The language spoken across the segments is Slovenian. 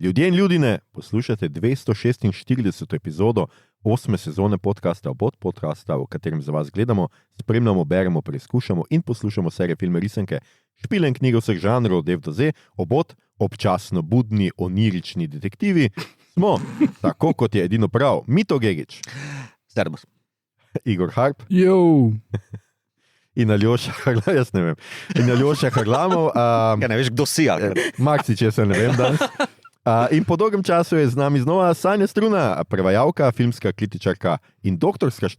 Ljudje in ljudine, poslušate 246. epizodo 8. sezone podcasta Obot podcasta, v katerem za vas gledamo, spremljamo, beremo, preizkušamo in poslušamo serije filme risanke, špilen knjige vseh žanrov od F do Z, Obot, občasno budni, onirični detektivi, smo, tako kot je edino prav, Mito Gegić, Servus. Igor Harp Jo. in Aljoša Harlamov, jaz ne vem, in Aljoša Harlamov, Ja, ne veš, kdo si, ali? Maksi, če se ne vem danes. In po dolgem času je z nami znova Sanja Struna, prevajalka, filmska kritičarka in doktorska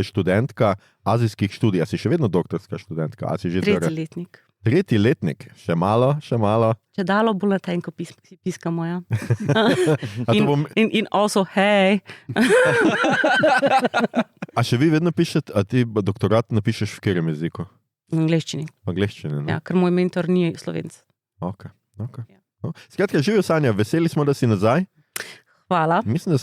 študentka azijskih študij. A si še vedno doktorska študentka? A si že Tretji letnik. Tretji letnik, še malo. Če dalo bolj na tenko piskamo, ja. A to bom... in also, hej. A še vi vedno pišete, a ti doktorat napišeš v katerem jeziku? V angleščini. V angleščini, ne? Ja, ker moj mentor ni Slovenc. Ok. No. Skratka, živijo Sanja, veseli smo, da si nazaj. Hvala. Mislim,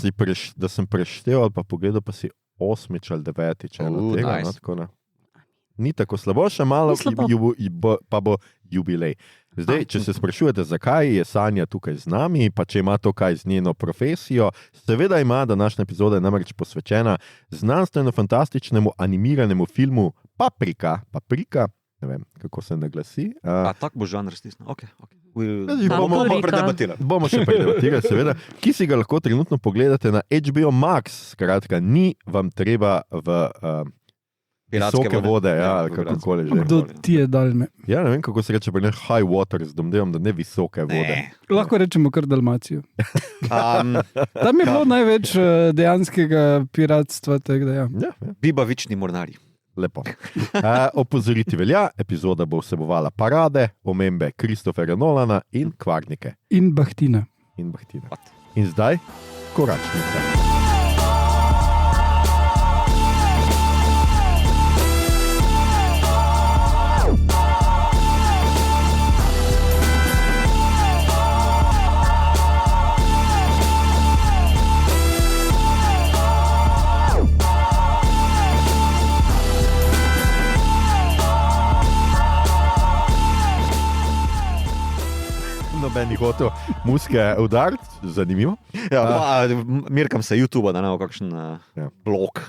da sem preštel ali pa pogledal, pa si 8. ali 9. Tega, nice. No, tako da. Ni tako slabo, še malo pa bo jubilej. Zdaj, če se sprašujete, zakaj je Sanja tukaj z nami, pa če ima to kaj z njeno profesijo, seveda ima, današnja epizoda je namreč posvečena znanstveno-fantastičnemu animiranemu filmu Paprika, ne vem, kako se naglasi. Tak bo žanr stisnil. Okay. Bomo še predebatirali, seveda, ki si ga lahko trenutno pogledate na HBO Max, skratka, ni vam treba v visoke vode, ja, kakokoli že. Kdo ti je daljme? Ja, ne vem, kako se reče, pa ne high water, z domnevom, da ne visoke vode. Lahko rečemo kar Dalmacijo. Tam je bilo največ dejanskega piratstva, tako da ja. Bibavični mornari. Lepo. Opozoriti velja, epizoda bo vsebovala parade, omembe Christophera Nolana in kvarnike. In Bahtina. In zdaj, koračnica. Nobenih hotel muske udariti, zanimivo. Ja, mirkam se YouTube, da ne bo kakšen blog.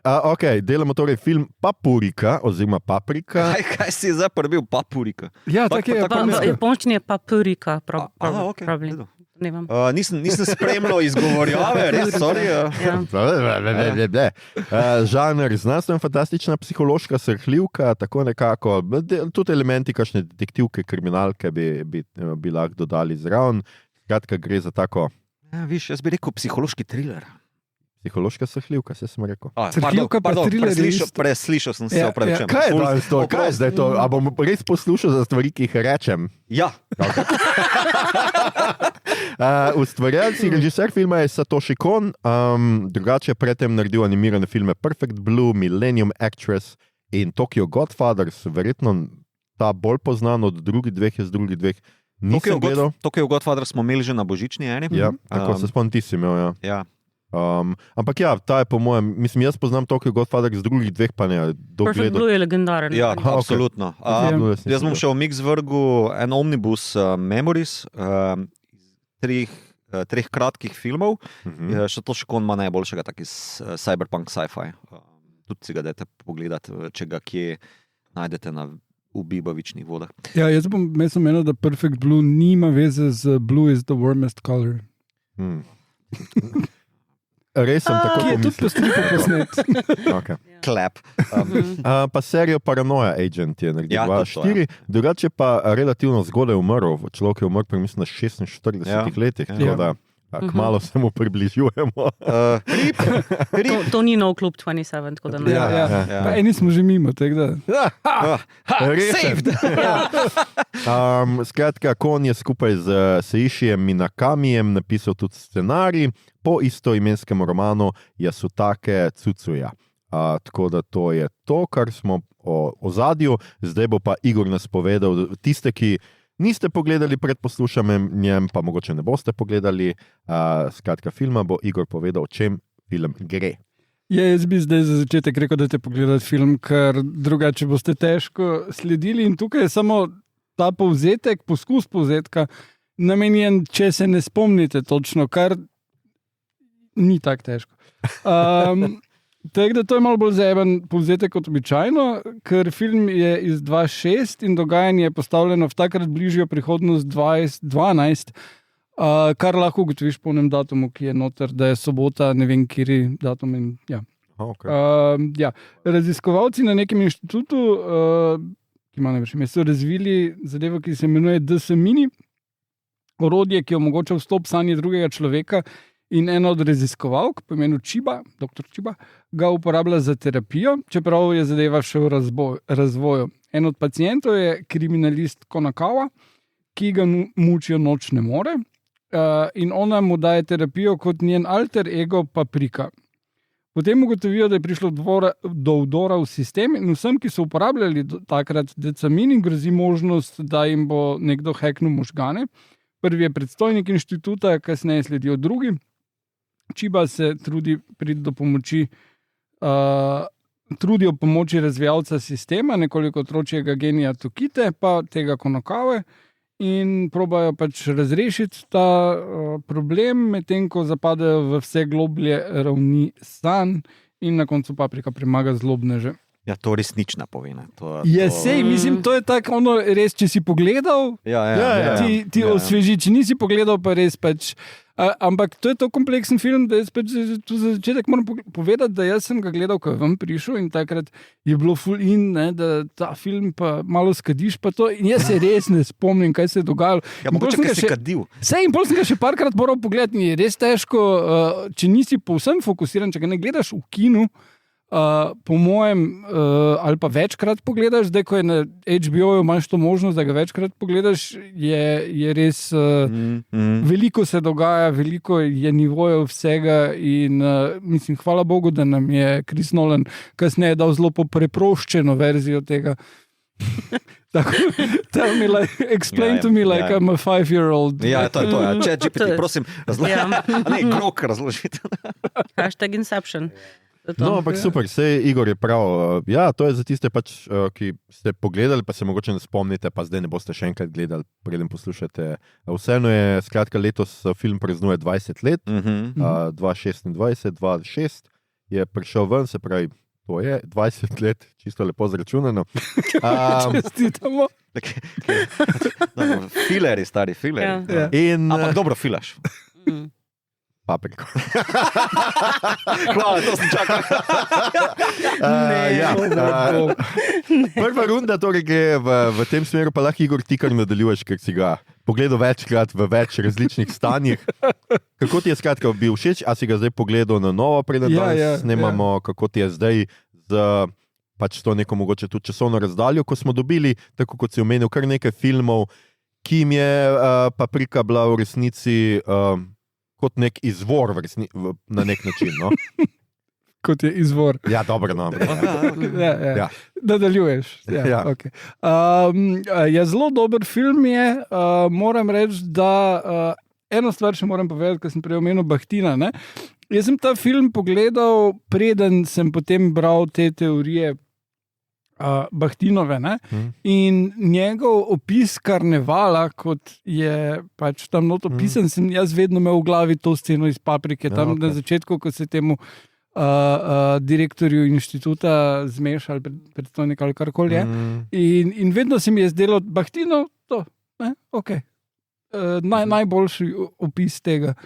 Ok, delamo torej film Paprika, oziroma Paprika. Kaj si zdaj prbil Paprika? Ja, tako je. V japonščini je Paprika, Okay. Ne vem. Nisem spremljal izgovorjave, res, sorry. Žanr znanstveno-fantastična psihološka srhljivka, tako nekako, tudi elementi kakšne detektivke, kriminalke bi lahko dodali zraven. Skratka, gre za tako... Ja, viš, jaz bi rekel psihološki thriller. Psihološka srhljivka, se sem rekel. Srhljivka pa thriller je isto. Preslišal sem se, opravičujem. Kaj je danes to? Kaj je zdaj to? A bom res poslušal za stvari, ki jih rečem? Ja. Ustvarjalci, režiser filma je Satoshi Kon, drugače predtem naredil animirane filme Perfect Blue, Millennium Actress in Tokyo Godfathers, verjetno ta bolj poznan od drugih dveh, jaz drugih dveh nisem gledal. Tokyo Godfathers smo imeli že na božični eni. Ja, tako se spomnim, ti si imel, ja. Ampak ja, ta je po mojem, mislim, jaz poznam Tokyo Godfathers z drugih dveh, pa ne. Perfect Blue je legendaren. Ja, absolutno. Jaz bom šel v mix vrgu en omnibus Memories, treh kratkih filmov, še to še kon ima najboljšega, tak iz cyberpunk sci-fi. Tudi si ga dajte pogledati, če ga kje najdete v bibavičnih vodah. Ja, jaz bom menil, da Perfect Blue nima veze z Blue is the warmest color. Res sem tako pomislil. Ki je tudi postripo posnet. Okay. Klep. Pa serijo Paranoia Agent je naredil 2-4, drugače pa relativno zgodaj umrl. Človek je umrl pri mislim na 46 letih, tako da kmalu se mu približujemo. To ni nov klub 27, tako da ne. Pa eni smo že mimo, tako da. Saved! Skratka, Kon je skupaj z Seishijem Minakamijem napisal tudi scenarij po istoimenskem romanu Yasutake Tsutsuya. Tako da to je to, kar smo o ozadju. Zdaj bo pa Igor nas povedal, tiste, ki niste pogledali pred poslušanjem, pa mogoče ne boste pogledali skratka filma, bo Igor povedal, o čem film gre. Ja, jaz bi zdaj za začetek rekel, da te pogledati film, ker drugače boste težko sledili in tukaj je samo ta povzetek, poskus povzetka namenjen, če se ne spomnite točno, kar ni tako težko. Tako da to je malo bolj zeben povzetek kot običajno, ker film je iz 2006 in dogajanje je postavljeno v takrat bližjo prihodnost 2012, kar lahko ugotoviš po enem datumu, ki je noter, da je sobota, ne vem, kjeri datum. In, ja. Okay. Raziskovalci na nekem inštitutu, ki ima največ ime, so razvili zadevo, ki se imenuje DSMini, orodje, ki omogoča vstop sanje drugega človeka. In ena od raziskovalk, po imenu Chiba, dr. Chiba, ga uporablja za terapijo, čeprav je zadeva še v razvoju. En od pacientov je kriminalist Konakawa, ki ga mučijo nočne more, in ona mu daje terapijo kot njen alter ego Paprika. Potem ugotovijo, da je prišlo do vdora v sistem in vsem, ki so uporabljali takrat DSMini, grozi možnost, da jim bo nekdo hacknil možgane. Prvi je predstojnik inštituta, kasneje sledijo drugi. Chiba se trudi priti do pomoči, trudijo pomoči razvijalca sistema, nekoliko otročjega genija Tokite, pa tega Konakawe, in probajo pač razrešiti ta problem, medtem ko zapadajo v vse globlje ravni sanj in na koncu Paprika premaga zlobneže. Ja, to res nič ne pove. Sej, mislim, to je tako, res, če si pogledal, ti osveži, če nisi pogledal, pa res pač. Ampak to je to kompleksen film, da jaz pač tu za začetek moram povedati, da jaz sem ga gledal, ko je vam prišel in takrat je bilo full in, ne, da ta film pa malo skadiš pa to in jaz se res ne spomnim, kaj se je dogajalo. Ja, mogoče, kaj si kadil. Sej, in pol sem ga še parkrat moral pogledati in je res težko, če nisi povsem fokusiran, če ga ne gledaš v kinu, po mojem, ali pa večkrat pogledaš, zdaj, ko je na HBO-ju, imaš to možnost, da ga večkrat pogledaš, je res veliko se dogaja, veliko je nivojev vsega in mislim, hvala Bogu, da nam je Chris Nolan kasneje dal zelo preproščeno verzijo tega. Tell me, explain to me like I'm a 5-year-old. Ja, to je to. ChatGPT, prosim, razložite. Ne, Grok razložite. #Inception. No, ampak super, sej Igor je prav. Ja, to je za tiste, pač, ki ste pogledali, pa se mogoče ne spomnite, pa zdaj ne boste še enkrat gledali, preden poslušate. Vseeno je, skratka, letos film praznuje 20 let, 2026, 2006 je prišel ven, se pravi, to je 20 let, čisto lepo zračunano. Čestitamo. Fileri, stari fileri. Ampak dobro filaš. Papriko. Hvala, to sem čakal. Prva runda torej gre v tem smeru, pa lahko Igor ti kar nadaljuješ, ker si ga pogledal večkrat v več različnih stanjih. Kako ti je skratka bil všeč, a si ga zdaj pogledal na novo, preden snemamo, kako ti je zdaj z pač to neko mogoče tudi časovno razdaljo, ko smo dobili, tako kot si omenil, kar nekaj filmov, ki jim je Paprika bila v resnici kot nek izvor na nek način, no? Kot je izvor. Ja, dobro, no. Ja. Nadaljuješ. Ja. Okay. Je zelo dober film je, moram reči, da eno stvar še moram povedati, ker sem prej omenil Bahtina, ne? Jaz sem ta film pogledal, preden sem potem bral te teorije Bahtinove, ne? In njegov opis karnevala, kot je pač tam not opisan, sem jaz vedno imel v glavi to sceno iz Paprike, tam na začetku, ko se temu direktorju inštituta zmeša ali predstojnik ali karkoli je. In vedno se mi je zdelo Bahtinov, to, ok. Najboljši opis tega.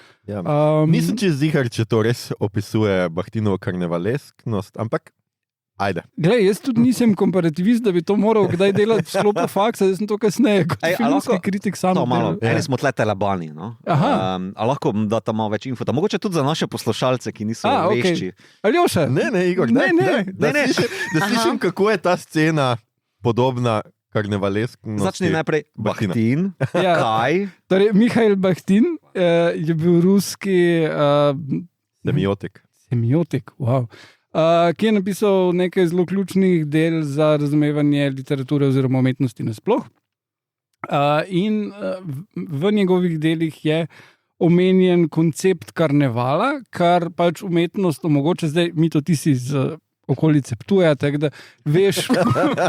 Nisem čez zihar, če to res opisuje Bahtinovo karnevalesknost, ampak ajde. Glej, jaz tudi nisem komparativist, da bi to moral kdaj delati v sklopu faksa, jaz sem to kasneje kot filmski kritik sam. Eni smo tle telebani, no? A lahko da tam malo več info. Mogoče tudi za naše poslušalce, ki niso vešči. Aljoša? Ne, Igor, da slišim, kako je ta scena podobna karnevalesknosti. Začni najprej Bahtin. Kaj? Torej, Mihail Bahtin je bil ruski semiotik, wow. Ki je napisal nekaj zelo ključnih del za razumevanje literature oziroma umetnosti nasploh. In v njegovih delih je omenjen koncept karnevala, kar pač umetnost omogoča. Zdaj, mi to ti si z okolice Ptuja, tako da veš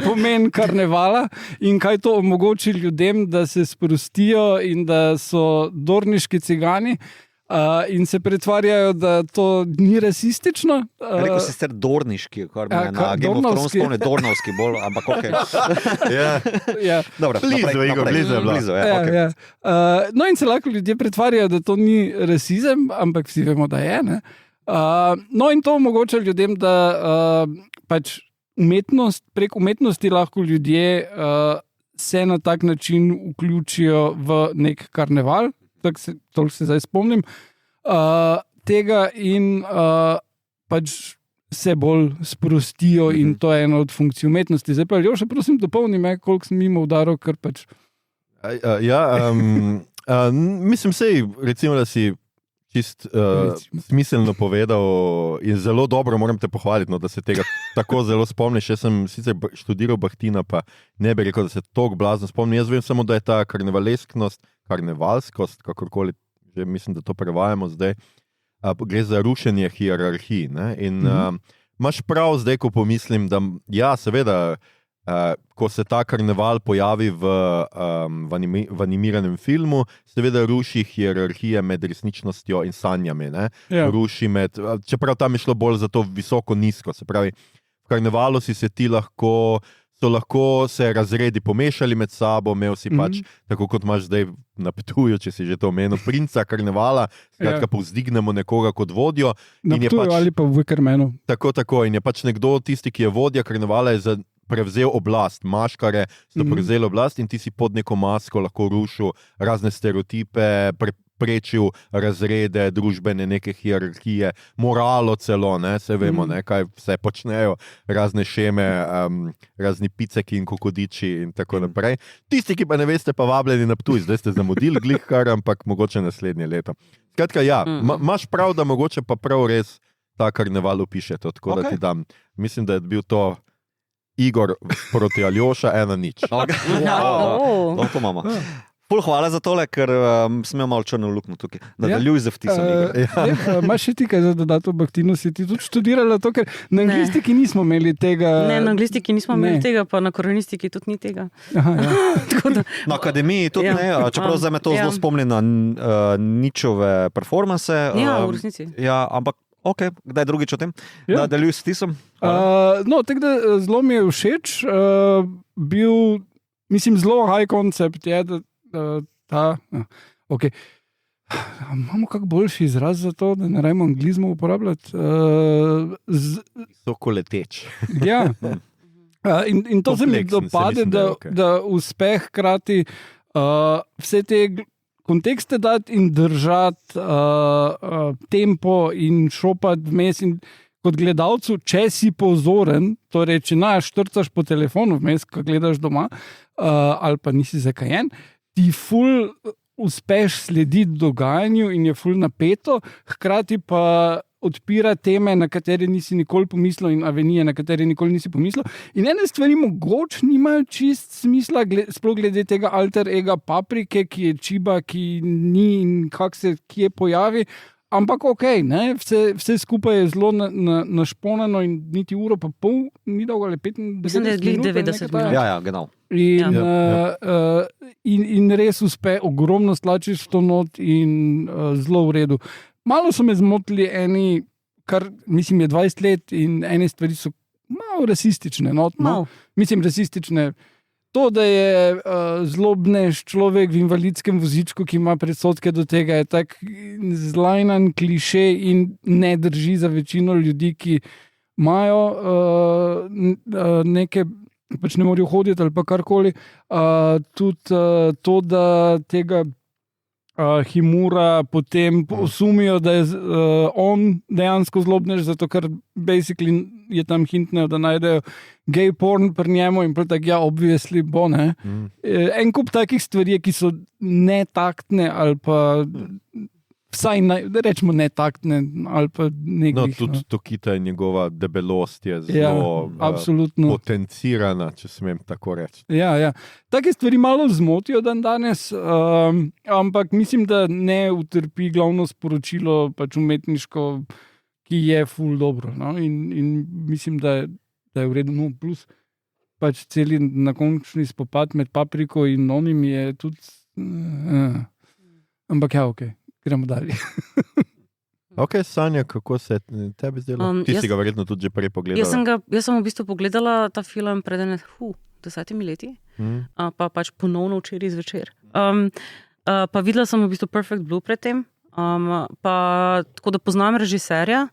pomen karnevala in kaj to omogoči ljudem, da se sprostijo in da so dorniški cigani. In se pretvarjajo, da to ni rasistično. Rekel si sicer dorniški, kar me na Game of Thrones spomne, dornovski bolj, ampak ok. Ja. Dobro, blizu. Ja. No in se lahko ljudje pretvarjajo, da to ni rasizem, ampak vsi vemo, da je. Ne? No in to omogoča ljudem, da pač prek umetnosti lahko ljudje se na tak način vključijo v nek karneval. Toliko se zdaj spomnim tega in pač se bolj sprostijo in to je ena od funkcij umetnosti. Zdaj pa, Ljoša, prosim, dopolni me, koliko sem mimo udaril, ker pač... Mislim, recimo, da si čist smiselno povedal in zelo dobro moram te pohvaliti, no, da se tega tako zelo spomniš. Jaz sem sicer študiral Bahtina, pa ne bi rekel, da se toliko blazno spomnim. Jaz vem samo, da je ta karnevalskost, kakorkoli, že mislim, da to prevajamo zdaj, gre za rušenje hierarhij. Ne? In imaš prav zdaj, ko pomislim, da ja, seveda, ko se ta karneval pojavi v animiranem filmu, seveda ruši hierarhije med resničnostjo in sanjami. Ne? Ja. Ruši čeprav tam je šlo bolj za to visoko-nizko. Se pravi, v karnevalu so lahko se razredi pomešali med sabo, imel si pač, tako kot imaš zdaj na Ptuju, če si že to omenil, princa karnevala, skratka povzdignemo nekoga kot vodjo. Na Ptuju ali pa v Wickermanu. Tako, in je pač nekdo, tisti, ki je vodja karnevala, je prevzel oblast, maškare so prevzeli oblast in ti si pod neko masko lahko rušil razne stereotipe, prečil razrede, družbene neke hierarhije, moralo celo, ne, se vemo, ne, kaj vse počnejo, razne šeme, razni piceki in kokodiči in tako naprej. Tisti, ki pa ne veste, pa vabljeni na Ptuj, zdaj ste zamudili glihkar, ampak mogoče naslednje leto. Skratka, ja, imaš prav, da mogoče pa prav res ta karneval opiše to, tako da ti dam. Mislim, da je bil to Igor proti Aljoša 1-0. No, to imamo. Ful, hvala za tole, ker sem imel malo črno luknjo tukaj. Nadaljuj z vtisom. Imaš še ti kaj za dodati v Bahtinu? Si ti tudi študirala to, ker na anglistiki nismo imeli tega. Ne, na anglistiki nismo imeli tega, pa na koronistiki tudi ni tega. Aha, ja. Na akademiji tudi ne, čeprav zdaj me to zelo spomni na Ničove performanse. Ja, v resnici. Ja, ampak ok, kdaj drugič o tem? Nadaljuj s vtisom. No, tako da zelo mi je všeč. Bil, mislim, zelo high concept je, okay. Imamo kak boljši izraz za to, da ne rabimo anglizmov uporabljati? Sokoleteč. Ja. In to se mi dopade, da uspeh hkrati vse te kontekste dati in držati tempo in šopati vmes in kot gledalcu, če si pozoren, torej, če štrcaš po telefonu vmes, ko gledaš doma, ali pa nisi zakajen, ti ful uspeš slediti dogajanju in je ful napeto, hkrati pa odpira teme, na katere nisi nikoli pomislil in avenije, na katere nikoli nisi pomislil. In ene stvari mogoče nimajo čist smisla, sploh glede tega alter ega Paprike, ki je čiba, ki ni in kak se kje pojavi, ampak ok, ne? Vse skupaj je zelo našponano in niti uro pa pol, ni dolgo ali 95 minut. Mislim, da je 90 minut. Ja, genau. In res uspe, ogromno stlačiš v to not in zelo v redu. Malo so me zmotili eni, kar mislim je 20 let in ene stvari so malo rasistične. Mislim rasistične. To, da je zlobnež človek v invalidskem vozičku, ki ima predsodke do tega, je tak zlajnan kliše in ne drži za večino ljudi, ki imajo neke, pač ne morajo hoditi ali pa karkoli. Tudi to, da tega Himura potem osumijo, da je on dejansko zlobnež, zato ker basically je tam hintnejo, da najdejo gay porn pri njemu in tak, ja, obviously bo, ne. En kup takih stvari, ki so netaktne ali pa vsaj, rečemo netaktne ali pa nekih. No, tudi Tokita in njegova debelost je zelo potencirana, če smem tako reči. Ja. Take stvari malo zmotijo danes, ampak mislim, da ne utrpi glavno sporočilo, pač umetniško, ki je ful dobro. No? In mislim, da je v redu. No, plus pač celi nakončni spopad med Papriko in onim je tudi... Ampak ja, ok, gremo dalje. Ok, Sanja, kako se tebi zdelo? Ti si ga verjetno tudi že prej pogledala. Jaz sem v bistvu pogledala ta film pred 10 leti, pa pač ponovno včeraj zvečer. Pa videla sem v bistvu Perfect Blue pred tem, pa tako da poznam režiserja,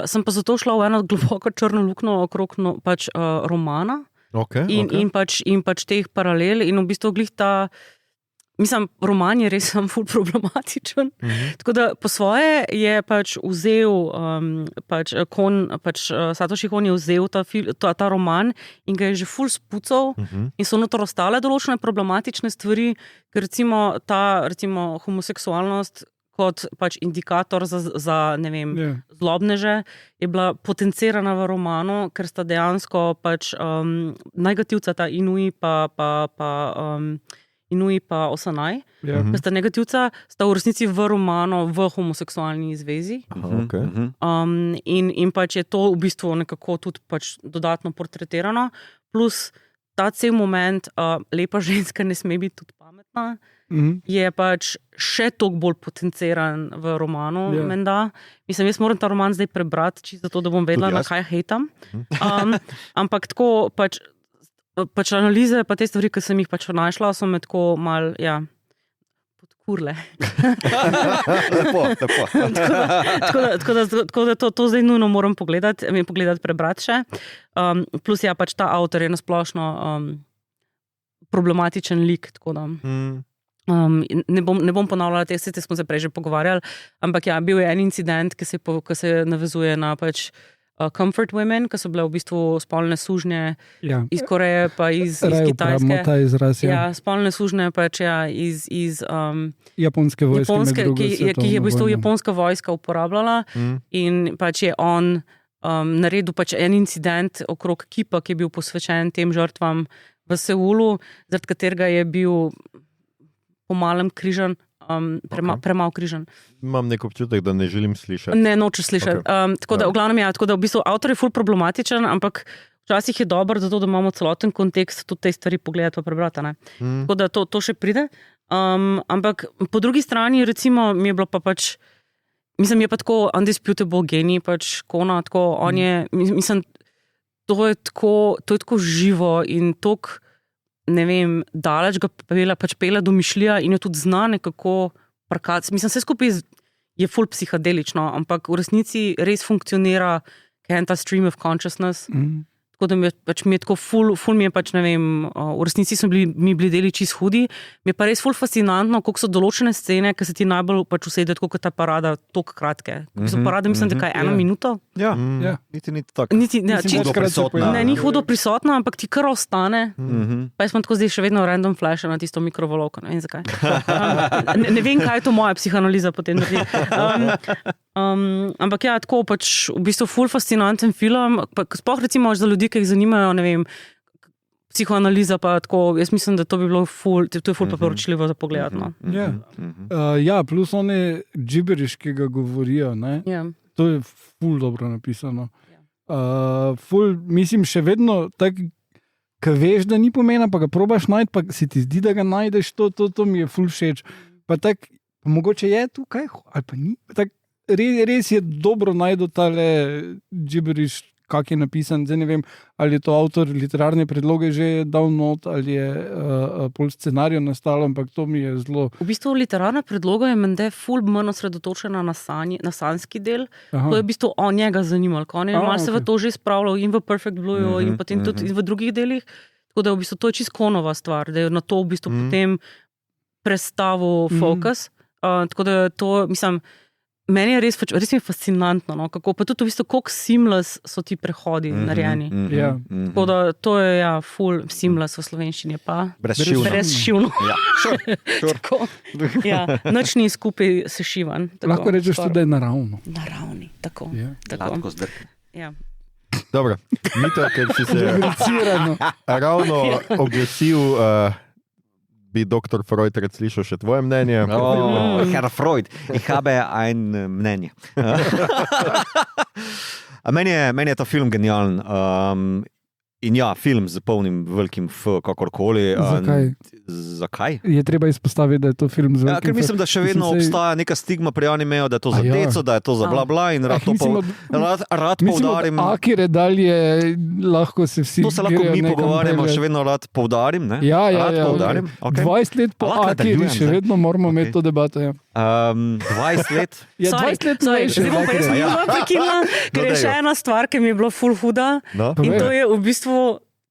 sem pa zato šla v eno globoko črno luknjo okrog pač romana in pač teh paralel in v bistvu glih ta... Mislim, roman je res ful problematičen. Tako da po svoje je pač vzel Satoshi Kon je vzel ta roman in ga je že ful spucal in so notor ostale določene problematične stvari, ker recimo homoseksualnost kot pač indikator za ne vem, zlobneže je bila potencirana v romanu, ker sta dejansko pač negativca ta Inui pa Osanai, ki sta negativca, sta v resnici v romanu v homoseksualni zvezi. In pač je to v bistvu nekako tudi pač dodatno portretirano. Plus ta cel moment, lepa ženska ne sme biti tudi pametna, je pač še toliko bolj potenciran v romanu, menda. Mislim, jaz moram ta roman zdaj prebrati, čisto zato, da bom vedela, na kaj hejtam. Ampak tako pač analize, pa te stvari, ki sem jih pač našla, so me tako mal, podkurle. Lepo. Tako da to zdaj nujno moram pogledati, prebrati še. Plus pač ta avtor je nasplošno problematičen lik, tako da... Ne bom ponavljala te smo se prej že pogovarjali, ampak bil je en incident, ki se navezuje na pač comfort women, ki so bile v bistvu spolne sužnje iz Koreje pa iz Kitajske. Ta izraz, spolne sužnje pač iz japonske vojske, ki jih je v bistvu japonska vojska uporabljala in pač je on naredil pač en incident okrog kipa, ki je bil posvečen tem žrtvam v Seulu, zaradi katerega je bil po malem križan, premalo križan. Imam nek občutek, da ne želim slišati. Ne, nočeš slišati. Tako da v glavnem tako da v bistvu avtor je ful problematičen, ampak včasih je dobro zato, da imamo celoten kontekst tudi te stvari pogledati pa prebrati. Tako da to še pride. Ampak po drugi strani recimo mi je bilo pa pač, mislim, je pa tako undisputable genij pač Kona, tako on je, mislim, to je tako živo in toliko ne vem, daleč ga pela domišljija in jo tudi zna nekako parkati. Mislim, vse skupaj je ful psihadelično, ampak v resnici res funkcionira kaj ta stream of consciousness. Tako da mi je tako ful mi je pač, ne vem, v resnici so mi bili deli čist hudi. Mi je pa res ful fascinantno, koliko so določene scene, ki se ti najbolj pač usede, tako kot ta parada, toliko kratke. Kako so parade, mislim, da kaj, 1 minuto? Ja, niti tako. Ni hudo prisotna, ampak ti kar ostane. Pa jaz sem tako zdaj še vedno random flash na tisto mikrovalovko, ne vem zakaj. Ne vem, kaj je to moja psihanaliza potem naredi. Ampak tako pač v bistvu ful fascinanten film, sploh recimo za ljudi, ki jih zanimajo, ne vem, psihoanaliza pa tako, jaz mislim, da to bi bilo ful, to je ful pa poročljivo za pogled. Plus one gibberish, ki ga govorijo, ne? To je ful dobro napisano. Ful, mislim, še vedno tak, ki veš, da ni pomena, pa ga probaš najti, pa si ti zdi, da ga najdeš, to mi je ful všeč. Pa tak, mogoče je tukaj, ali pa ni, tak, res je dobro najdu tale gibberish, kak je napisan, zdaj ne vem, ali je to avtor literarne predloge že dal not, ali je pol scenarijo nastalo, ampak to mi je zelo... V bistvu literarna predloga je mende ful manj osredotočena na sanjski del. To je v bistvu njega zanimalo, ko on je malo se v to že spravljal in v Perfect Blue in potem tudi v drugih delih, tako da v bistvu to je čist Konova stvar, da je na to v bistvu potem prestavil fokus, tako da to, mislim, meni je res mi je fascinantno, no, kako pa tudi v bistvu, koliko seamless so ti prehodi narejeni. Tako da to je full seamless v slovenščini, pa brezšivno. Nič ni skupaj sešivan. Lahko rečeš tudi, da je naravno. Naravni, tako. Lahko zdrkne. Dobro, Mito, ker si se ravno oglasil bi dr. Freud rad slišal še tvoje mnenje. Herr Freud, ich habe ein mnenje. Meni je ta film genialen. In ja, film z polnim velikim F, kakorkoli. Zakaj? Je treba izpostaviti, da je to film z velikim F. Ker mislim, da še vedno obstaja neka stigma pri animeju, da je to za deco, da je to za bla bla in rad poudarim. Akire dalje lahko se vsi. To se lahko mi pogovarjamo, še vedno rad poudarim. Ja, poudarim. Okay. 20 let po Akiri še vedno moramo imeti to debato. Ja. 20 let? Ja, 20 let Zdaj bom pa jaz bila prekinila, ker je še ena stvar, ki mi je bila ful huda. In to je v bistvu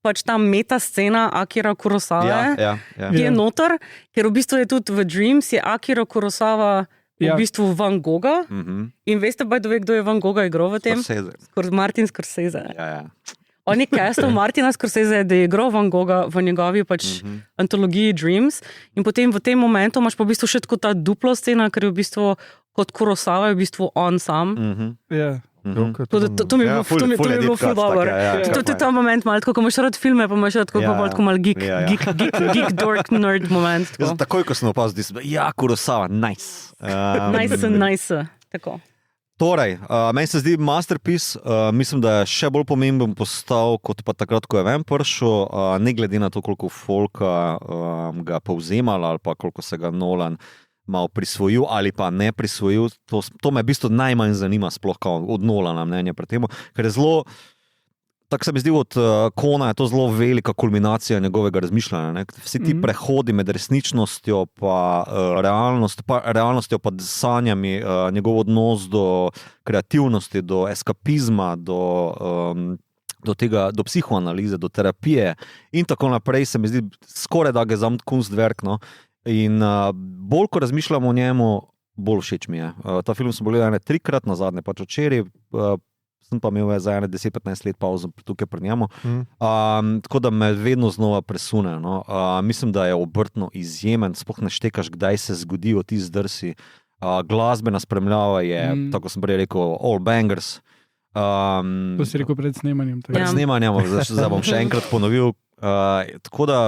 pač ta meta scena Akira Kurosawe, ki je noter, ker v bistvu je tudi v Dreams je Akira Kurosawa v bistvu Van Gogha. In veste pa, kdo je Van Gogha igral v tem? Martin Scorsese. On je castal Martina Scorsese, da je igral Van Gogha v njegovi pač antologiji Dreams. In potem v tem momentu imaš pa v bistvu še tako ta duplo scena, ker je v bistvu kot Kurosawa je v bistvu on sam. To mi je bilo ful dobro. To je ta moment, malo tako, ko imaš rad filme, pa imaš rad tako malo geek dork nerd moment. Takoj, ko sem opazil, da je Kurosawa, nice. Nice, tako. Torej, meni se zdi masterpiece, mislim, da je še bolj pomemben postal, kot pa takrat, ko je ven prišel, ne glede na to, koliko folka ga povzemal ali pa koliko se ga Nolan malo prisvojil ali pa ne prisvojil. To me v bistvu najmanj zanima sploh od Nolana mnenja pri tem, ker je zelo, tako se mi zdi od Kona, je to zelo velika kulminacija njegovega razmišljanja. Ne? Vsi ti prehodi med resničnostjo pa realnostjo pa sanjami, njegov odnos do kreativnosti, do eskapizma, do tega, do psihoanalize, do terapije in tako naprej, se mi zdi skoraj da Gesamtkunstwerk, no. In bolj, ko razmišljam o njemu, bolj všeč mi je. Ta film sem gledal 3-krat nazadnje, pač včeraj, sem pa imel za 10-15 let pauzo tukaj pri njemu. Tako da me vedno znova presune. No. Mislim, da je obrtno izjemen, sploh ne štekaš, kdaj se zgodijo ti zdrsi. Glasbena spremljava je, tako sem prej rekel, all bangers. To si rekel pred snemanjem. Pred snemanjem, zdaj bom še enkrat ponovil. Tako da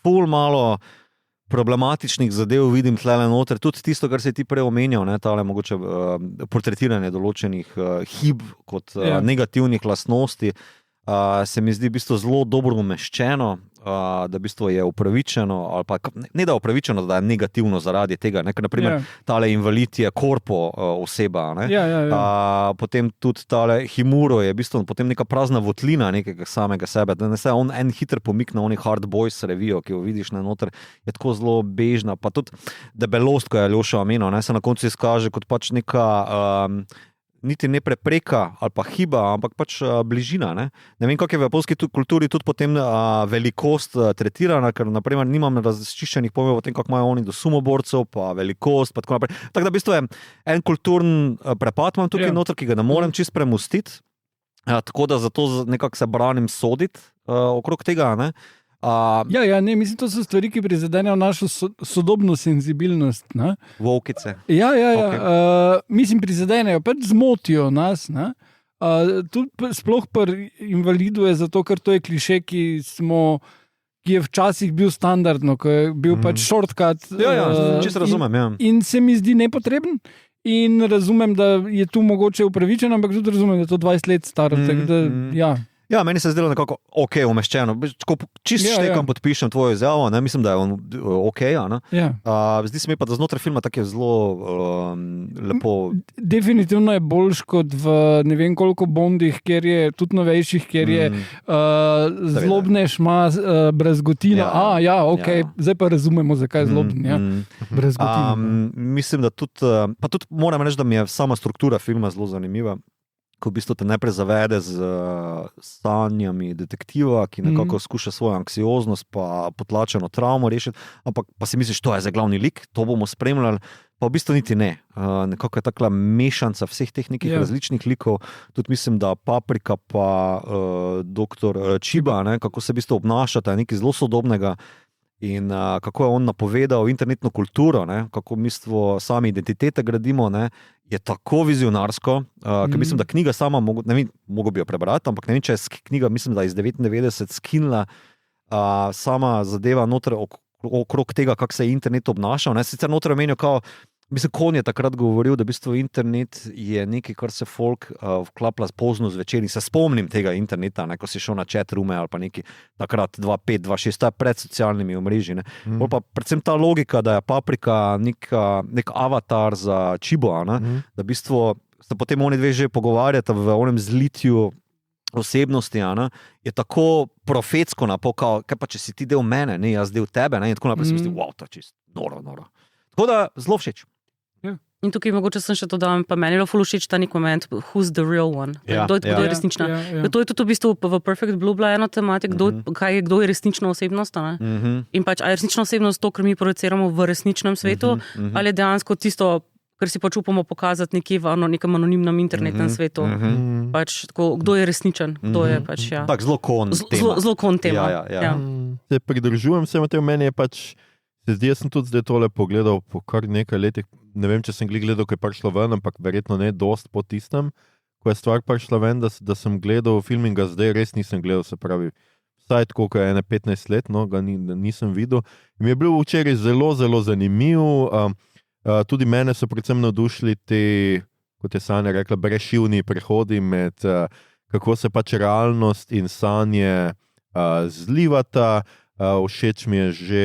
ful malo problematičnih zadev vidim tlele noter, tudi tisto, kar se ti prej omenjal, tale mogoče portretiranje določenih hib kot negativnih lastnosti, se mi zdi v bistvu zelo dobro umeščeno, da v bistvu je upravičeno, ali pa ne da upravičeno, da je negativno zaradi tega, ker naprimer tale invalid je korpo oseba, potem tudi tale Himuro je v bistvu potem neka prazna votlina nekega samega sebe, da ne se on en hiter pomik na oni Hard Boys revijo, ki jo vidiš noter, je tako zelo bežna, pa tudi debelost, ko je Aljoša omenil, se na koncu izkaže kot pač neka niti ne prepreka ali pa hiba, ampak pač bližina. Ne vem, kako je v japonski kulturi tudi potem velikost tretirana, ker naprimer nimam razčiščenih pojmov o tem, kako imajo oni do sumoborcev, pa velikost, pa tako naprej. Tako da v bistvu je en kulturn prepad imam tukaj noter, ki ga ne morem čisto premustiti, tako da zato nekako se branim soditi okrog tega, ne. Mislim, to so stvari, ki prizadenejo našo sodobno senzibilnost. Ne? Volkice. Okay. Mislim, prizadenejo, pač zmotijo nas. Sploh pri invalidu je zato, ker to je kliše, ki je včasih bil standardno, ko je bil pač shortcut. Čisto razumem. In se mi zdi nepotreben. In razumem, da je tu mogoče upravičeno, ampak tudi razumem, da je to 20 let staro. Ja, meni se je zdelo nekako umeščeno. Čisto štekam, podpišem tvojo izjavo, mislim, da je on zdi se mi pa, da znotraj filma tako je zelo lepo. Definitivno je boljš kot v ne vem koliko Bondih, kjer je tudi novejših, kjer je zlobnež ima brezgotino. Zdaj pa razumemo, zakaj je zloben. Brezgotino. Mislim, da tudi, pa tudi moram reči, da mi je sama struktura filma zelo zanimiva. Ko v bistvu te najprej zavede z sanjami detektiva, ki nekako skuša svojo anksioznost pa potlačeno travmo rešiti, ampak pa si misliš, to je za glavni lik, to bomo spremljali, pa v bistvu niti ne. Nekako je takla mešanca vseh teh nekih različnih likov, tudi mislim, da Paprika pa doktor Chiba, kako se v bistvu obnašata, nekaj zelo sodobnega. In kako je on napovedal internetno kulturo, kako v bistvu sami identitete gradimo, je tako vizionarsko, ker mislim, da knjiga sama, ne vem, mogo bi jo prebrati, ampak ne vem, če je knjiga, mislim, da iz 99 skinila sama zadeva noter okrog tega, kako se je internet obnašal. Ne? Sicer noter omenijo, Kon je takrat govoril, da v bistvu internet je nekaj, kar se folk vklapla pozno zvečer. In se spomnim tega interneta, ne, ko si šel na chat roome ali pa neki takrat 2.5, 2.6, to je pred socialnimi omrežji. Pa predvsem ta logika, da je Paprika nek avatar za Chiboa, da v bistvu sta potem oni dve že pogovarjata v onem zlitju osebnosti, je tako profetsko napokal, kaj pa če si ti del mene, ne jaz del tebe, in tako naprej si misli, wow, to je čist noro. Tako da zelo všeč. In tukaj mogoče sem še to dal, pa meni je ful všeč ta nek moment, who's the real one, kdo je resnična. To je tudi v bistvu v Perfect Blue bila ena tematika, kdo je resnična osebnost. In pač, a je resnična osebnost to, kar mi projeciramo v resničnem svetu, ali je dejansko tisto, kar si pač upamo pokazati nekje v nekem anonimnem internetnem svetu. Pač, tako, kdo je resničen, kdo je pač, Tak, zelo kon tema. Ja. Se pridružujem se, Matej, meni je pač, se zdi, jaz sem tudi zdaj tole pogledal po kar nekaj letih, ne vem, če sem gledal, ko je prišlo ven, ampak verjetno ne dost po tistem, ko je stvar prišla ven, da sem gledal film in ga zdaj res nisem gledal, se pravi, vsaj tako, ko je 15 let, no, ga nisem videl. In mi je bil včeraj zelo, zelo zanimiv, tudi mene so predvsem navdušili te, kot je Sanja rekla, brezšivni prehodi med, kako se pač realnost in sanje zlivata, všeč mi je že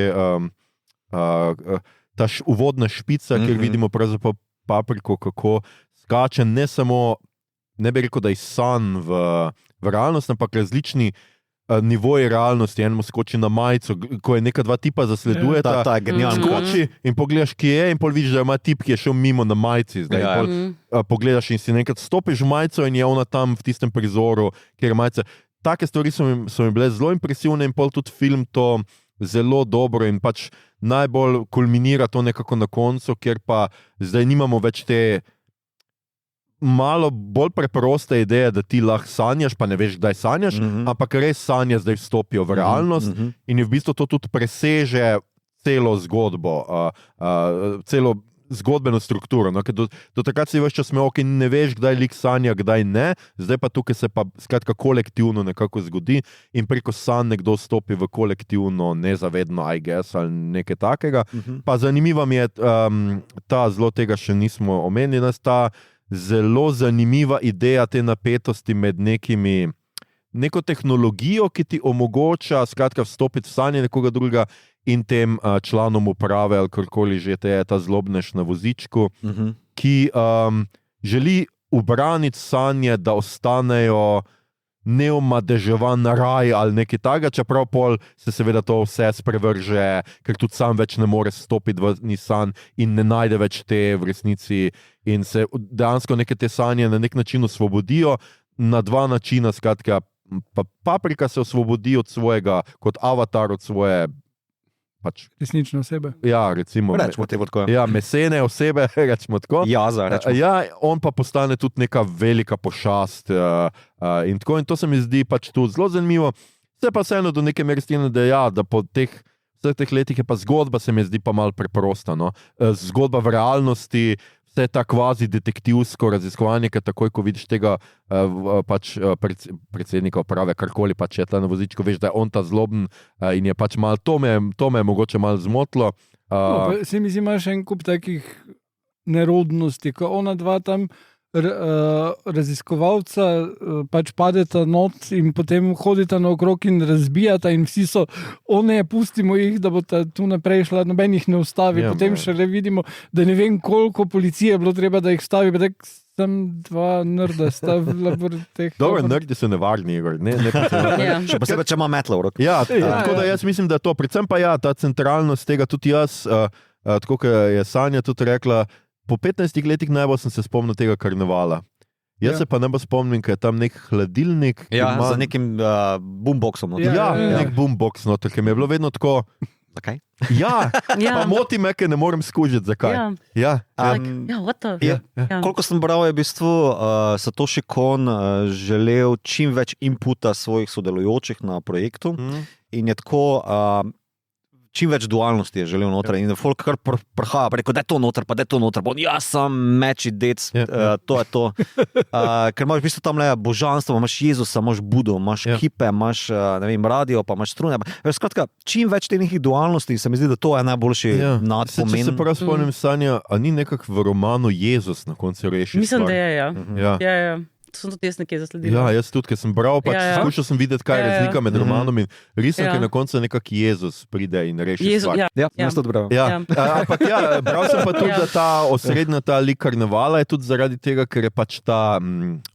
ta uvodna špica, kjer vidimo pravzaprav Papriko, kako skače ne samo, ne bi rekel, da je san v realnost, ampak različni nivoji realnosti. Enemu skoči na majico, ko je neka dva tipa zasledujeta, ta je genialno. Skoči in pogledaš, kje je, in pol vidiš, da ima tip, ki je šel mimo na majici. Zdaj, pogledaš in si nekaj stopiš v majico in je ona tam v tistem prizoru, kjer je majica. Take stvari so mi bile zelo impresivne in pol tudi film to zelo dobro in pač najbolj kulminira to nekako na koncu, kjer pa zdaj nimamo več te malo bolj preproste ideje, da ti lahko sanjaš, pa ne veš, kdaj sanjaš, ampak res sanje zdaj vstopijo v realnost in je v bistvu to tudi preseže celo zgodbo, celo zgodbeno strukturo. No? Do takrat si več čas imel, ki ne veš, kdaj lik sanja, kdaj ne, zdaj pa tukaj se pa skratka kolektivno nekako zgodi in preko sanj nekdo stopi v kolektivno, nezavedno, I guess, ali nekaj takega. Pa zanimiva mi je ta, zelo tega še nismo omenili, ta zelo zanimiva ideja te napetosti med neko tehnologijo, ki ti omogoča skratka vstopiti v sanje nekoga drugega in tem članom uprave, ali karkoli že te je ta zlobnež na vozičku, ki želi ubraniti sanje, da ostanejo neomadeževan raj ali nekaj takega, čeprav pol se seveda to vse sprevrže, ker tudi sam več ne more stopiti v san in ne najde več te v resnici in se dejansko neke te sanje na nek način osvobodijo na dva načina, skratka, Paprika se osvobodi od svojega, kot avatar od svoje pač resnične osebe. Ja, recimo. Rečemo temu tako. Ja, mesene osebe, rečemo tako. Jaza, rečemo. Ja, on pa postane tudi neka velika pošast in tako. In to se mi zdi pač tudi zelo zanimivo. Se pa vseeno do neke mere strinjam, da po vseh teh letih je pa zgodba, se mi zdi pa malo preprosta. No? Zgodba v realnosti, vse ta kvazi detektivsko raziskovanje, ker takoj, ko vidiš tega pač predsednika uprave, karkoli pač je ta na vozičku, veš, da je on ta zloben in je pač malo, to me je mogoče malo zmotilo. Se mi zdi, imaš en kup takih nerodnosti, ko ona dva tam raziskovalca pač padeta not in potem hodita naokrog in razbijata in vsi so, pustimo jih, da bo tu naprej šla, noben jih ne ustavi, potem šele vidimo, da ne vem, koliko policije je bilo treba, da jih stavi, pa tak sem dva nerda stavila v teh. Dobro, nerdi so nevarni, Igor. Še posebej, če ima metlo v roki. Ja, tako da jaz mislim, da je to, predvsem pa ta centralnost tega, tudi jaz, tako kot je Sanja tudi rekla, po 15 letih najbolj sem se spomnil tega karnevala. Jaz se pa ne bo spomnim, ker je tam nek hladilnik. Ja, za nekim boomboxom. Nek boombox, ker mi je bilo vedno tako. Zakaj? Ja, pa moti me, ker ne morem skužiti, zakaj. Koliko sem bral, je v bistvu Satoshi Kon želel čim več inputa svojih sodelujočih na projektu in je tako... čim več dualnosti je želel noter in da folk kar prhaja, pa rekel, da je to noter, pa jaz sem meči dec, to je to. Ker imaš v bistvu tam le božanstvo, imaš Jezusa, imaš Budo, imaš kipe, imaš radio, pa imaš strune. Skratka, čim več teh nekih dualnosti, se mi zdi, da to je najboljši nadpomen. Če se prav spomnim, Sanja, a ni nekako v romanu Jezus na koncu reši? Mislim, da je, ja. Ja. To sem tudi jaz nekje zasledil. Ja, jaz tudi, ker sem bral, skušal sem videti, kaj je razlika med romanom in risanke, na koncu nekako Jezus pride in reši stvar. Jaz tudi bral. Ampak bral sem pa tudi, da ta osrednja ta lik karnevala je tudi zaradi tega, ker je pač ta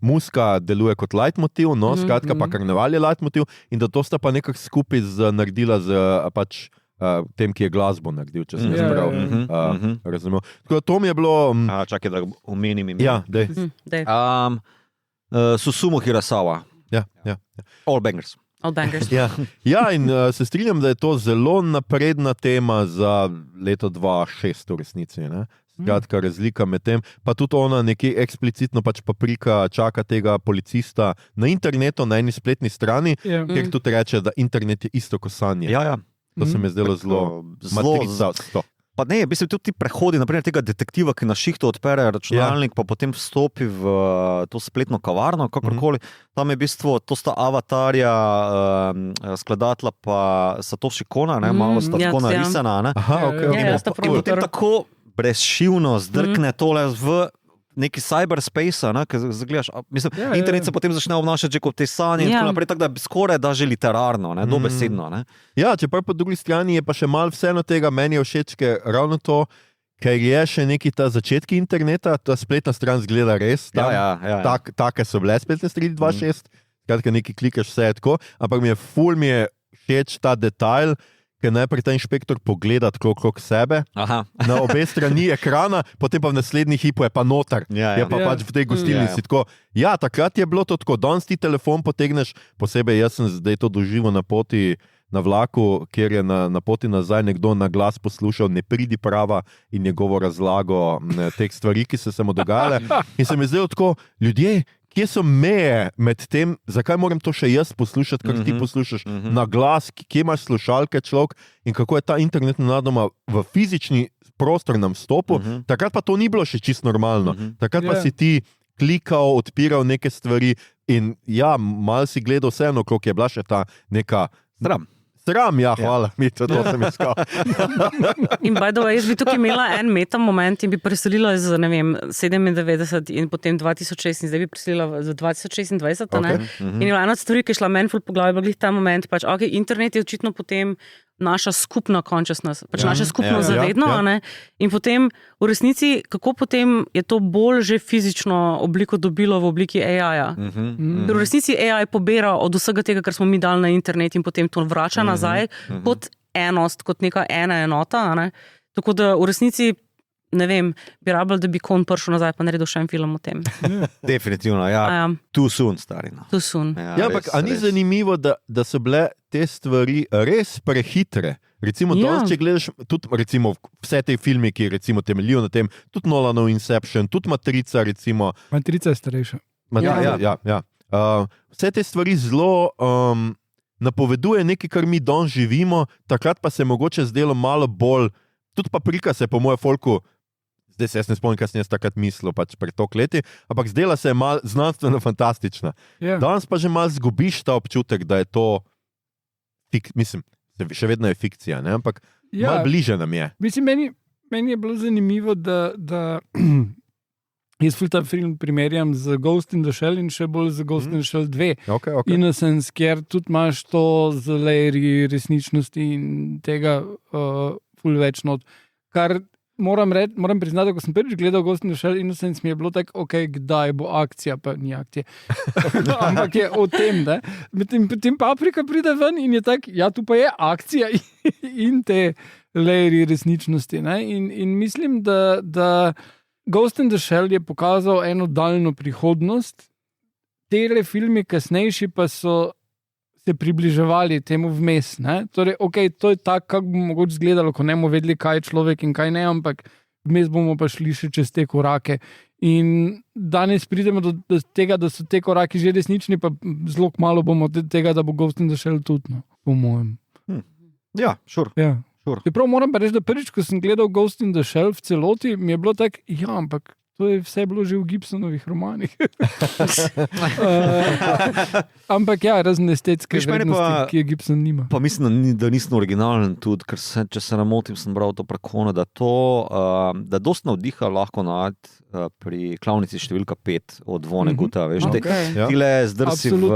muska deluje kot leitmotiv, skratka pa karneval je leitmotiv in da to sta pa nekako skupaj naredila z pač tem, ki je glasbo naredil, če sem prav razumel. Tako da to mi je bilo... Čakaj, da omenim ime. Ja, dej. Susumu Hirasawa. Ja. All bangers. Ja, in se strinjam, da je to zelo napredna tema za leto 2006 v resnici. Skratka, razlika med tem. Pa tudi ona nekje eksplicitno pač Paprika čaka tega policista na internetu, na eni spletni strani, kjer tudi reče, da internet je isto kot sanje. Ja. To se mi je zdelo zelo matrica 100. Pa ne, v bistvu tudi ti prehodi, naprimer tega detektiva, ki na šihtu odpere računalnik, pa potem vstopi v to spletno kavarno, kakorkoli. Tam je v bistvu, to sta avatarja, skladatelja pa Satoshi Kona, malo sta tako narisana. In potem tako brezšivno zdrkne tole v neki cyberspace, ker zagledaš, internet se potem začne obnašati že kot te sanje in tako naprej, tako da skoraj da že literarno, dobesedno. Ja, čeprav po drugi strani je pa še malo vseeno tega, meni je všeč, ker ravno to, ker je še neki ta začetki interneta, ta spletna stran zgleda res, take so bile spletne strani 2.6, skratka neki klikaš, vse je tako, ampak mi je všeč ta detajl, ker najprej ta inšpektor pogleda tako okrog sebe, na obe strani ekrana, potem pa v naslednji hipu je pa noter, je pa pač v tej gostilnici. Ja, takrat je bilo to tako, danes ti telefon potegneš, posebej jaz sem zdaj to doživel na poti na vlaku, kjer je na poti nazaj nekdo na glas poslušal Ne pridi prava in njegovo razlago teh stvari, ki so se mu dogajale. In se mi zdelo tako, ljudje, kje so meje med tem, zakaj moram to še jaz poslušati, kar ti poslušaš na glas, kje imaš slušalke človek in kako je ta internet nenadoma v fizični prostor nam vstopil. Takrat pa to ni bilo še čisto normalno. Takrat pa si ti klikal, odpiral neke stvari in malo si gledal vseeno, koliko je bila še ta neka... Sram, hvala, mi to sem iskal. In by the way, jaz bi tukaj imela en meta moment in bi preselila z, 97 in potem 2006 in zdaj bi preselila z 2026. In je ena od stvari, ki je šla meni ful po glavi, je bil ta moment, pač, internet je očitno potem naša skupna consciousness, pač naše skupno zavedno, in potem v resnici, kako potem je to bolj že fizično obliko dobilo v obliki AI-ja. Ker v resnici AI pobira od vsega tega, kar smo mi dali na internet in potem to vrača nazaj kot enost, kot neka ena enota. Tako da v resnici ne vem, bi rabljal, da bi Kon prišel nazaj pa naredil še en film o tem. Definitivno, too soon, starino. Too soon. Ampak a ni zanimivo, da so bile te stvari res prehitre? Recimo, danes, če gledaš tudi recimo, vse te filme, ki recimo temeljijo na tem, tudi Nolanov Inception, tudi Matrica, recimo. Matrica je starejša. Vse te stvari zelo napoveduje nekaj, kar mi danes živimo, takrat pa se mogoče zdelo malo bolj, tudi Paprika se po moje folku, zdaj se jaz ne spomnim, kaj sem jaz takrat mislil, pač pred toliko leti, ampak zdela se je malo znanstveno fantastična. Danes pa že malo zgubiš ta občutek, da je to, mislim, še vedno je fikcija, ampak malo bliže nam je. Mislim, meni je bilo zanimivo, da jaz ta film primerjam z Ghost in the Shell in še bolj z Ghost in the Shell 2. Innocence, kjer tudi imaš to z layeri resničnosti in tega ful več not. Kar moram priznati, ko sem prvič gledal Ghost in the Shell Innocence, mi je bilo tako, kdaj bo akcija, pa ni akcije. Ampak je o tem, da. Potem Paprika pride ven in je tako, tu pa je akcija in te layeri resničnosti. In mislim, da Ghost in the Shell je pokazal eno daljno prihodnost. Tele filmi kasnejši pa so se približevali temu vmes. Torej, to je tako, kako bo mogoče izgledalo, ko ne bomo vedeli, kaj je človek in kaj ne, ampak vmes bomo pa šli še čez te korake. In danes pridemo do tega, da so te koraki že resnični, pa zelo kmalu bomo tega, da bo Ghost in the Shell tudi, po mojem. Ja, sure. Sure. Čeprav moram pa reči, da prvič, ko sem gledal Ghost in the Shell v celoti, mi je bilo tako, ja, ampak to je vse bilo že v Gibsonovih romanih. Ampak ja, razne estetske vrednosti, ki je Gibson nima. Pa mislim, da nisem originalen tudi, ker če se ne motim, sem bral to prekone, da dost navdiha lahko najti pri Klavnici številka 5 od Vonneguta. Veš, tile zdrsi v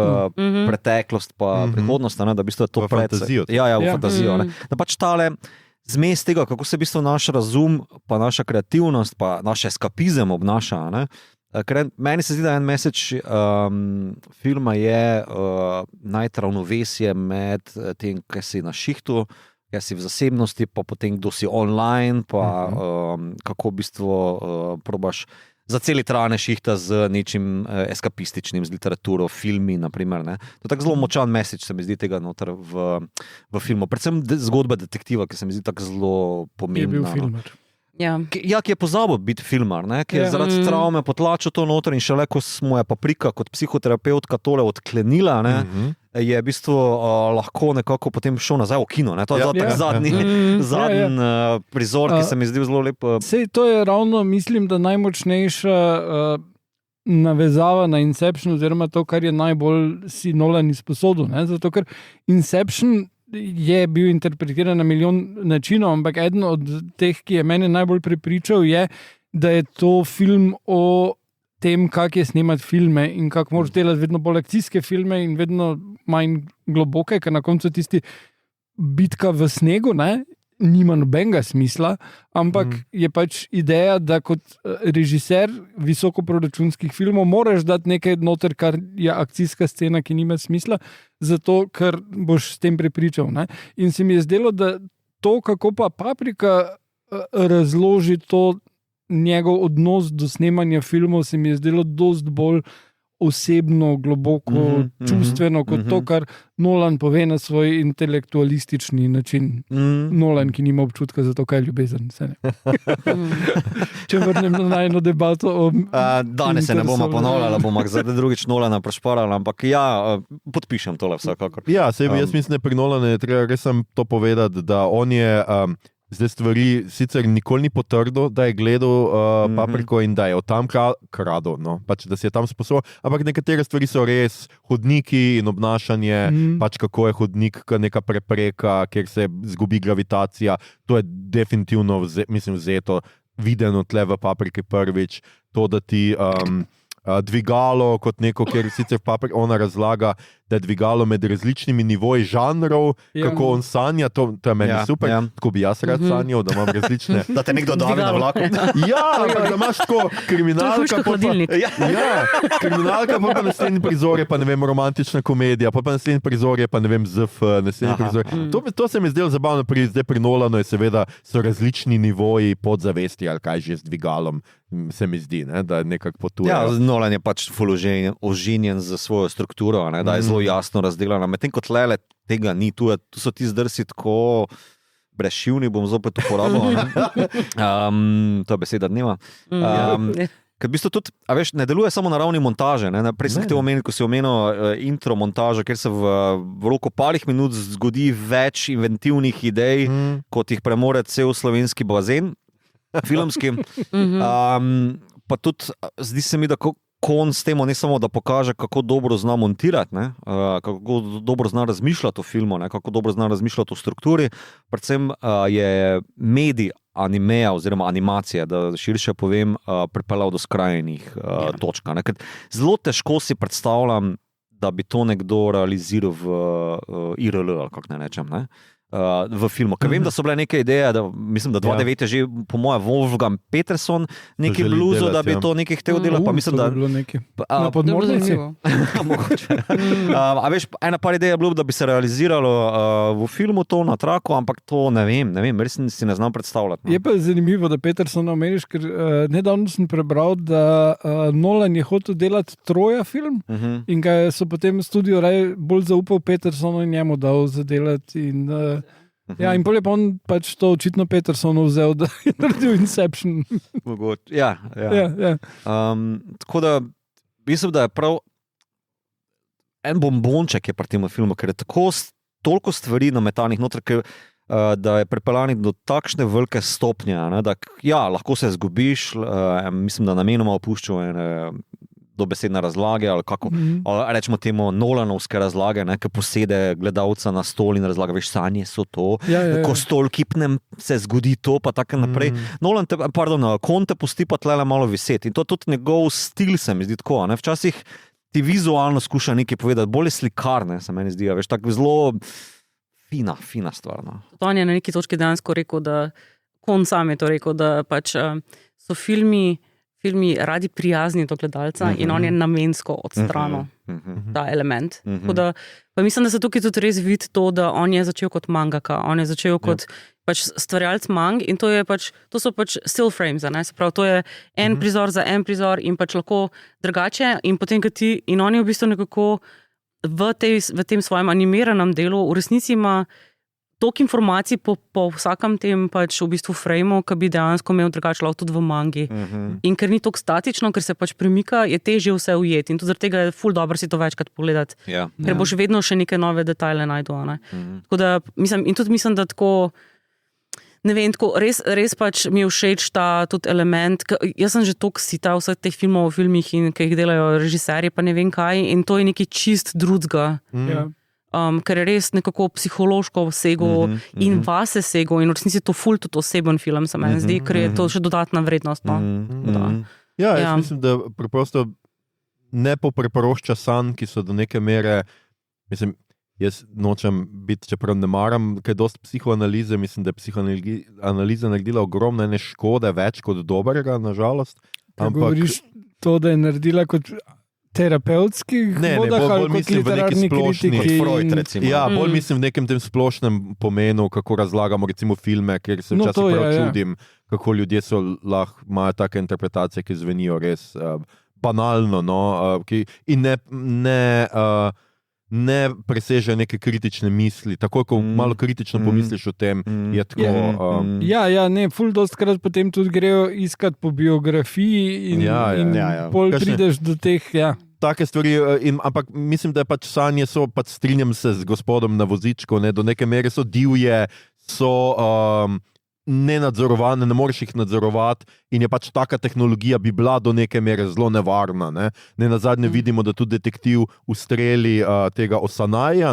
preteklost pa prihodnost, ne, da v bistvu je to v fantazijo. Ja, v fantazijo. Ne. Da pač tale zmes tega, kako se v bistvu naš razum, pa naša kreativnost, pa naš eskapizem obnaša. Ne? Ker meni se zdi, da en message filma je najti ravnovesje med tem, kaj si na šihtu, kaj si v zasebnosti, pa potem, kdo si online, pa kako v bistvu probaš za celi trane šihta z nečim eskapističnim, z literaturo, filmi, naprimer. Ne? To je tako zelo močan message, se mi zdi tega noter v filmu. Predvsem zgodba detektiva, ki se mi zdi tako zelo pomembna. Je bil filmar. Ja. Ja, ki je pozabil biti filmar, ne? Ki je zaradi travme potlačil to noter in šele, ko smo je paprika kot psihoterapeutka tole odklenila, ne? Je v bistvu lahko nekako potem šel nazaj v kino. Ne? To je zadnji prizor, ki se mi zdi zelo lep. Sej, to je ravno, mislim, da najmočnejša navezava na Inception, oziroma to, kar je najbolj si Nolan izposodil. Ne? Zato, ker Inception je bil interpretiran na milijon načinov, ampak eden od teh, ki je mene najbolj prepričal, je, da je to film o tem, kako je snemati filme in kako moraš delati vedno bolj akcijske filme in vedno manj globoke, ker na koncu tisti bitka v snegu, ne, nima nobenega smisla, ampak je pač ideja, da kot režiser visokoproračunskih filmov moraš dati nekaj noter, kar je akcijska scena, ki nima smisla, zato ker boš s tem prepričal. Ne. In se mi je zdelo, da to, kako pa Paprika razloži to njegov odnos do snemanja filmov, se mi je zdelo dosti bolj osebno, globoko, čustveno, kot to, kar Nolan pove na svoj intelektualistični način. Nolan, ki nima občutka za to, kaj je ljubezen. Če vrnem na najno debato danes se ne bomo ponavljali, bomo zdaj drugič Nolana prešparali, ampak ja, podpišem tole vsakakor. Ja, jaz mislim, da pri Nolanu je treba res to povedati, da on je zdaj stvari sicer nikoli ni potrdil, da je gledal Papriko in da je od tam kradel, no, pač da si je tam sposoben, ampak nekatere stvari so res hodniki in obnašanje, pač kako je hodnik neka prepreka, kjer se zgubi gravitacija, to je definitivno vzeto, videno tle v Papriki prvič, to, da ti dvigalo kot neko, kjer sicer ona razlaga, da je dvigalo med različnimi nivoji žanrov, kako on sanja, to je meni super, tako bi jaz rad sanjal, da imam različne... Da te nekdo davi na vlaku. Ja, da imaš tako kriminalka, kriminalka, pa naslednji prizor je pa, ne vem, romantična komedija, pa naslednji prizor je pa, ne vem, ZF, naslednji prizor. To se mi zdelo zabavno, zdaj pri Nolanu je seveda so različni nivoji podzavesti, ali kaj že z dvigalom, se mi zdi, ne, da nekako potuje. Ja, Nolan je pač oženjen za svojo strukturo, ne, da je zelo jasno razdeljena. Medtem kot Lele tega ni, tu so ti zdrsi tako brezšivni, bom zopet uporabil. To je beseda dneva. Ker v bistvu tudi, a veš, ne deluje samo na ravni montaže. Ne? Prej sem te omenil, ko si omenil intro montažo, kjer se v roku parih minut zgodi več inventivnih idej, kot jih premore cel slovenski bazen, filmski. Pa tudi zdi se mi, da kon s tem ne samo, da pokaže, kako dobro zna montirati, kako dobro zna razmišljati o filmu, kako dobro zna razmišljati o strukturi, predvsem je medij animeja oziroma animacija, da širše povem, pripeljal do skrajnih točk. Zelo težko si predstavljam, da bi to nekdo realiziral v IRL, ali kako ne rečem, ne? V filmu. Ker vem, da so bile neke ideje, mislim, da 2009 je že po mojem Wolfgang Peterson nekaj bluzo, da bi to nekaj htel delati, pa mislim, da... To bi bilo nekaj. Na podmornici. Mogoče. A veš, ena par ideja je bilo, da bi se realiziralo v filmu to na traku, ampak to ne vem, res si ne znam predstavljati. Je pa zanimivo, da Peterson omeniš, ker nedavno sem prebral, da Nolan je hotel delati Troja film in ga so potem studio bolj zaupal Petersonu in njemu dal zadelati in... Ja, in bolje pa on pač to očitno Petersonu vzel, da je naredil Inception. Ja. Tako da mislim, da je prav en bombonček je pri tem filmu, ker je toliko stvari nametanih noter, ker da je pripeljanih do takšne velike stopnje, ne, da lahko se zgubiš, mislim, da namenoma opuščajo dobesedne razlage, ali kako, ali rečemo temu Nolanovske razlage, ki posede gledalca na stol in razlaga, veš, sanje so to, ko stol kipnem, se zgodi to, pa tako naprej. Kon te pusti pa tlele malo viseti. In to tudi njegov stil se mi zdi tako, ne? Včasih ti vizualno skuša nekaj povedati, bolj slikarne se meni zdi, veš, tako zelo fina stvar. No. On je na neki točki dejansko rekel, da Kon sam je to rekel, da pač so filmi radi prijazni do gledalca in on je namensko odstranil ta element. Da, pa mislim, da se tukaj tudi res vidi to, da on je začel kot mangaka, on je začel kot pač stvarjalc mang in to so pač still frames, ne? Se pravi, to je en prizor za en prizor in pač lahko drugače in potem, in on je v bistvu nekako v tem svojem animiranem delu v resnici ima toliko informacij po vsakem tem pač v bistvu frame-u, ki bi dejansko imel drugače lahko tudi v mangi. In ker ni toliko statično, ker se pač premika, je težje vse ujeti. In tudi zaradi tega je ful dobro si to večkrat pogledati. Ker boš vedno še neke nove detajle najdel. Tako da, mislim, da tako, ne vem, tako res pač mi je všeč ta tudi element, jaz sem že toliko sita vseh teh filmov v filmih, in ki jih delajo režiserji, pa ne vem kaj, in to je nekaj čist drugega. Ker je res nekako psihološko segel in vase segel in v resnici je to ful tudi oseben film, se meni zdi, ker je to še dodatna vrednost. No? Jaz mislim, da preprosto ne preprošča sanj, ki so do neke mere, mislim, jaz nočem biti, čeprav ne maram, kaj dosti psihoanalize, mislim, da je psihoanaliza naredila ogromne škode, več kot dobrega, nažalost. Govoriš to, da je naredila kot terapevtskih vodah, ali kot literarni kritiki. Kot Freud, recimo. Ja, bolj mislim v nekem tem splošnem pomenu, kako razlagamo recimo filme, ker se včasih čudim, kako ljudje imajo take interpretacije, ki zvenijo res banalno, in ne preseže neke kritične misli. Takoj, ko malo kritično pomisliš o tem, je tako... ful dostkrat potem tudi grejo iskat po biografiji in pol prideš do teh, take stvari, ampak mislim, da je pač sanje so, pač strinjam se z gospodom na vozičku, do neke mere so divje, so nenadzorovane, ne moreš jih nadzorovati in je pač taka tehnologija bi bila do neke mere zelo nevarna. Ne nazadnje vidimo, da tudi detektiv ustreli tega Osanaja,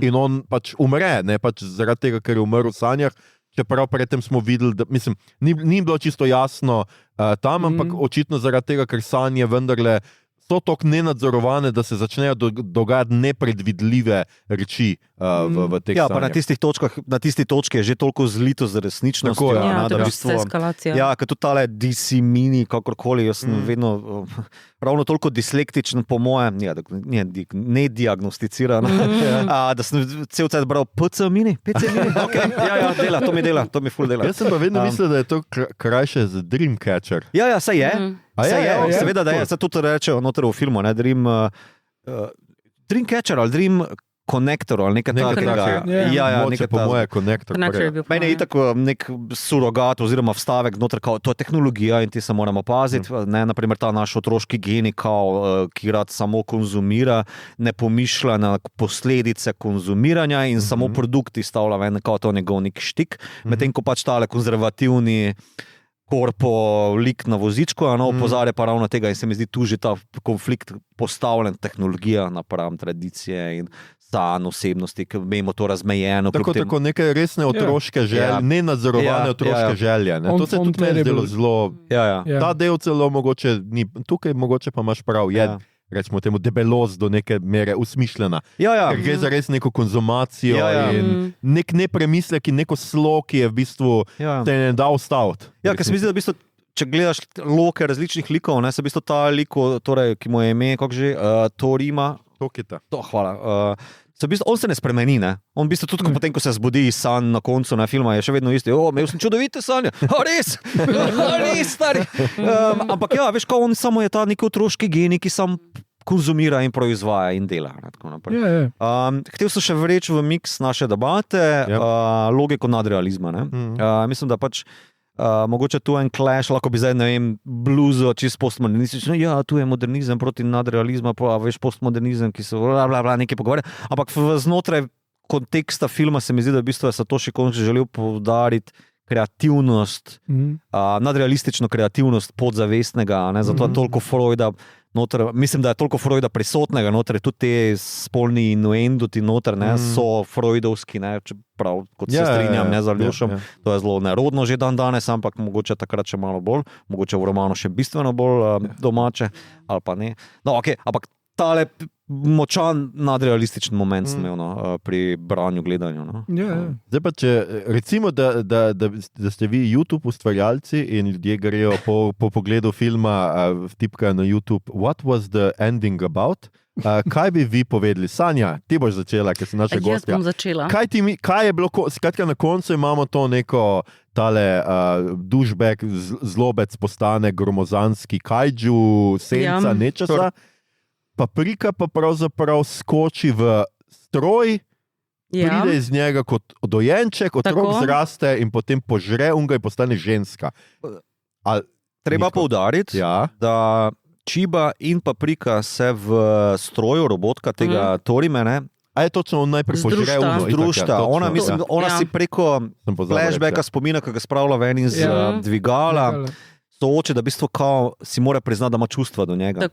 in on pač umre, pač zaradi tega, ker je umrl v sanjah, čeprav predtem smo videli, da, mislim, ni bilo čisto jasno tam, ampak očitno zaradi tega, ker sanje vendarle so tako nenadzorovane, da se začnejo dogajati nepredvidljive reči v teh sanjah. Pa na tisti točki je že toliko zlito z resničnostjo. To je vse eskalacija. Ker tudi tale DC mini, kakorkoli, jaz sem vedno ravno toliko dislektičen po mojem, ne diagnosticiran, da sem cel cel bral PC mini, okay. To mi ful dela. Jaz sem pa vedno mislil, da je to krajše z Dreamcatcher. Saj je. Seveda, da je, se tudi rečejo noter v filmu, Dreamcatcher ali Dream Connector ali nekaj takega. Nekaj po moje Connector. Meni je tako nek surogat oziroma vstavek noter, to je tehnologija in ti se moramo paziti. Naprimer ta naš otroški geni, ki rad samo konzumira, ne pomišlja na posledice konzumiranja in samo produkti stavlja ven, to je njegov nek štik. Medtem ko pač tale konzervativni korpo lik na vozičku, opozarja pa ravno tega in se mi zdi tu že ta konflikt postavljen, tehnologija napram tradicije in san osebnosti, ki imamo to razmejeno. Tako neke resne otroške želje, nenadzorovane otroške želje. To se tudi meni zdelo zelo... Ta del celo mogoče ni, tukaj mogoče pa imaš prav, rečemo temu debelost do neke mere usmišljena. Ker gre za res neko konzumacijo in nek nepremislek in neko slo, ki je v bistvu te ne da ustaviti. Ker se mi zdi, da v bistvu, če gledaš loke različnih likov, se v bistvu ta liko, torej, ki mu je ime, kako že, Torima. Tokita. Hvala. On se ne spremeni, On v bistvu tudi potem, ko se zbudi iz sanj na koncu filma, je še vedno isti. Imel sem čudovite sanje. Res, stari. Ampak veš, ko on samo je ta neki otroški geni, ki sam konzumira in proizvaja in dela. Htel sem še vreči v miks naše debate, logiko nadrealizma. Mislim, da pač mogoče tu en clash, lahko bi zdaj, ne vem, bluzo, čist postmodernistično, tu je modernizem proti nadrealizma, pa veš postmodernizem, ki se nekaj pogovarja, ampak znotraj konteksta filma se mi zdi, da v bistvu je Satoshi Kon želel poudariti kreativnost, nadrealistično kreativnost podzavestnega, ne? Zato je toliko Freuda noter, mislim, da je toliko Freuda prisotnega noter, tudi te spolni innuendoti noter, ne, so freudovski, ne, čeprav, kot se strinjam, ne, z Aljošem, to je zelo nerodno že dan danes, ampak mogoče takrat še malo bolj, mogoče v romanu še bistveno bolj domače, ali pa ne. No, ok, ampak tale močan nadrealističen moment sem imel pri branju, gledanju. No. Zdaj pa, če recimo, da ste vi YouTube ustvarjalci in ljudje grejo po pogledu filma, vtipkajo na YouTube, what was the ending about? Kaj bi vi povedali? Sanja, ti boš začela, ker si naša gostja. Jaz bom začela. Kaj je bilo, skratka na koncu imamo to neko tale douchebag, zlobec postane gromozanski kaiju, senca, nečesa. Paprika pa pravzaprav skoči v stroj, pride iz njega kot dojenček, otrok zraste in potem požre unga in postane ženska. Treba poudariti, da Chiba in Paprika se v stroju robotka tega Torimene, a je točno najprej požre ungo? Združta. Ona si preko flashbacka spomina, ko ga spravlja ven iz dvigala, sooče, da v bistvu kao si mora priznati, da ima čustva do njega.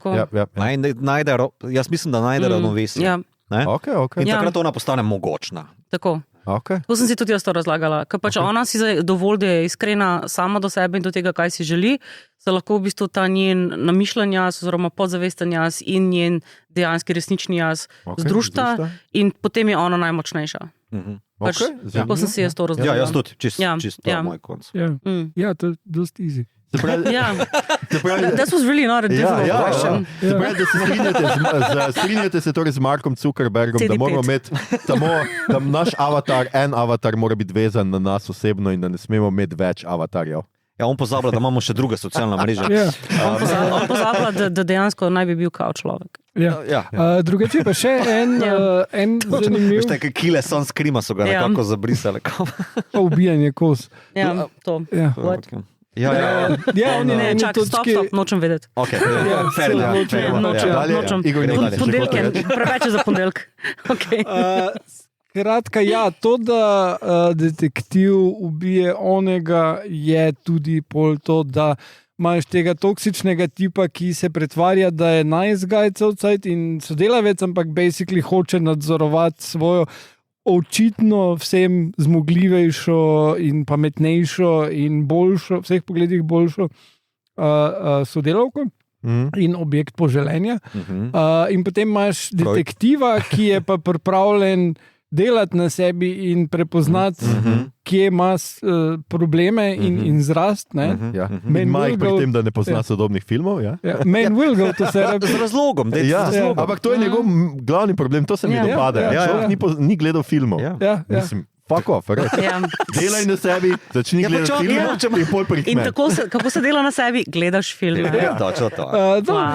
Jaz mislim, da najde ravnovesje. In takrat ona postane mogočna. Tako. To sem si tudi jaz to razlagala. Ker pač ona si dovolj, da je iskrena sama do sebe in do tega, kaj si želi, se lahko v bistvu ta njen namišljen jaz oziroma podzavesten jaz in njen dejanski resnični jaz združta in potem je ona najmočnejša. Tako sem si jaz to razlagala. Ja, jaz tudi. Čisto moj konc. Ja, to je dosti easy. That was really not a difficult question. Strinjate se torej z Markom Zuckerbergom, da moramo imeti samo, da naš avatar, en avatar mora biti vezan na nas osebno in da ne smemo imeti več avatarjev. Ja, on pozablja, da imamo še druga socialna mreža. On pozablja, da dejansko naj bi bil kao človek. Drugače pa še en zanimiv... Veš, take kile sunscreama so ga nekako zabrisali. Ubijanje kos. Ja, to. Stop, nočem vedeti. Nočem. Ponedeljke, preveč za ponedeljk. Kratka, to, da detektiv ubije onega, je tudi pol to, da imaš tega toksičnega tipa, ki se pretvarja, da je nice guy outside in sodelavec, ampak basically hoče nadzorovati svojo očitno vsem zmogljivejšo in pametnejšo in boljšo, vseh pogledih boljšo sodelavko in objekt poželenja. In potem imaš detektiva, ki je pa pripravljen delati na sebi in prepoznati, kje ima probleme in zrast. Ima jih pri tem, da ne pozna sodobnih filmov. Man will go, to se z razlogom. Ampak to je njegov glavni problem, to se mi dopade. Človek ni gledal filmov. Mislim, fuck off, res. Delaj na sebi, začni gledati film in pol prihme. In kako se dela na sebi? Gledaš film. Točno to.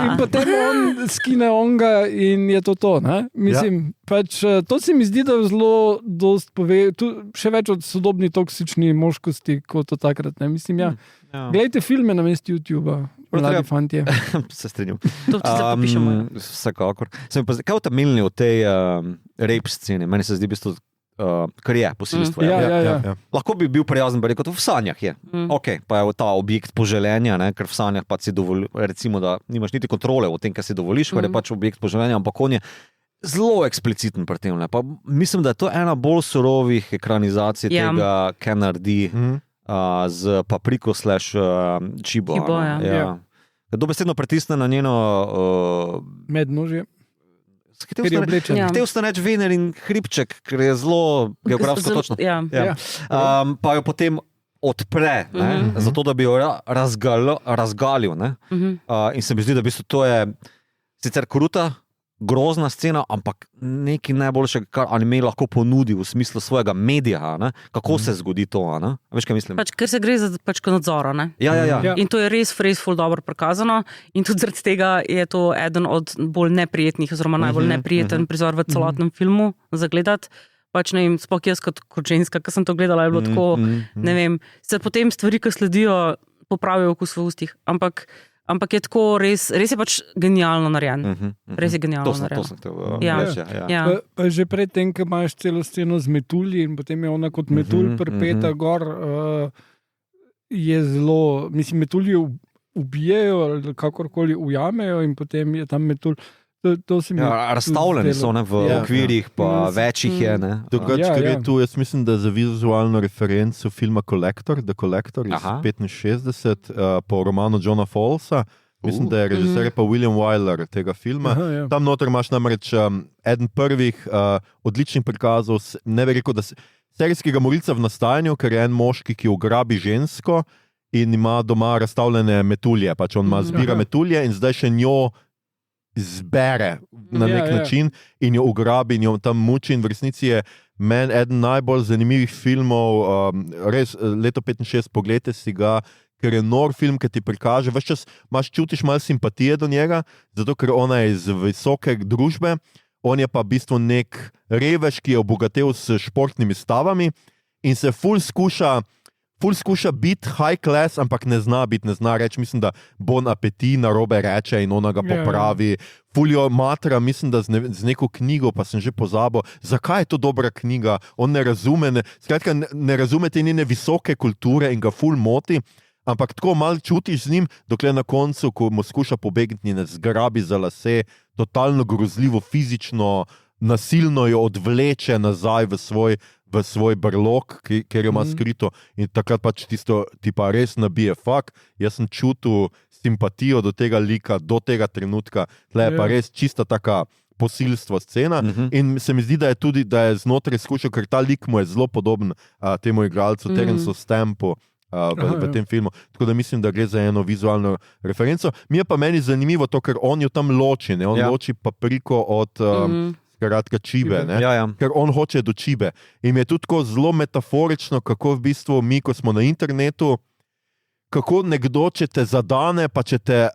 In potem on skine onga in je to. Mislim, pač to se mi zdi, da zelo dost pove, še več od sodobni toksični moškosti kot od takrat. Mislim, Glejte filme na mestu YouTube-a. Mladi fantje. Se strinjam. To se zapišemo. Vsekakor. Kaj je temeljni v tej rape sceni? Meni se zdi v bistvu kar je posilstvo. Lahko bi bil prijazen, pa rekel, v sanjah je. Pa je ta objekt poželenja, ker v sanjah pa si dovoli, recimo, da nimaš niti kontrole o tem, kaj si dovoliš, ker je pač objekt poželenja, ampak on je zelo ekspliciten pri tem. Pa mislim, da je to ena bolj surovih ekranizacij tega, kaj naredi z Papriko / Chibo. Dobesedno pritisne na njeno mednožje. Htel sta reči Vener in hribček, ker je zelo geografsko točno. Pa jo potem odpre, zato da bi jo razgalil. In se mi zdi, da v bistvu to je sicer kruta, grozna scena, ampak nekaj najboljšega, kar anime lahko ponudi v smislu svojega medija. Kako se zgodi to? Veš, kaj mislim? Ker se gre za nadzora. In to je res ful dobro prikazano in tudi zaradi tega je to eden od bolj neprijetnih oziroma najbolj neprijeten prizor v celotnem filmu za gledati. Pač ne vem, sploh jaz kot ženska, ki sem to gledala, je bilo tako, ne vem, se potem stvari, ki sledijo, popravijo okus v ustih, ampak ampak je tako res je pač genialno narejen. Res je genialno narejen. To sem te Ja. Pa že predtem, ko imaš celo sceno z metulji in potem je ona kot metulj pripeta gor, je zelo, mislim, metulji ubijajo ali kakorkoli ujamejo in potem je tam metulj. Razstavljeni so v okvirih, pa večjih je. Drugače, ker je tu, jaz mislim, da za vizualno referenco filma Collector, The Collector iz 65, po romanu Johna Fallsa. Mislim, da je režiser pa William Wyler tega filma. Tam noter imaš namreč eden prvih odličnih prikazov, ne bi rekel, da serijskega morilca v nastajanju, ker je en moški, ki ugrabi žensko in ima doma razstavljene metulje. Pač on zbira metulje in zdaj še njo zbere na nek način in jo ugrabi in jo tam muči in v resnici je meni eden najbolj zanimivih filmov, res leto 65, pogledajte si ga, ker je nor film, ki ti prikaže, ves čas čutiš malo simpatije do njega, zato ker ona je iz visoke družbe, on je pa v bistvu nek revež, ki je obogatel s športnimi stavami in se ful skuša biti high class, ampak ne zna reči, mislim, da Bon Appetit narobe reče in ona ga popravi. Ful jo matra, mislim, da z neko knjigo, pa sem že pozabil, zakaj je to dobra knjiga, on ne razume, skratka ne razume te njene visoke kulture in ga ful moti, ampak tako malo čutiš z njim, dokler na koncu, ko mu skuša pobegniti, ne zgrabi za lase, totalno grozljivo, fizično, nasilno jo odvleče nazaj v svoj brlog, ker jo ima skrito in takrat pač tisto ti pa res nabije fakt. Jaz sem čutil simpatijo do tega lika, do tega trenutka, tle je pa res čista taka posilstvo scena in se mi zdi, da je tudi, da je znotraj skušal, ker ta lik mu je zelo podoben temu igralcu Terencu Stampu v tem filmu, tako da mislim, da gre za eno vizualno referenco. Mi je pa meni zanimivo to, ker on jo tam loči, ne? On loči papriko od skratka čibe, ker on hoče do čibe. In je tudi tako zelo metaforično, kako v bistvu mi, ko smo na internetu, kako nekdo, če te zadane, pa če te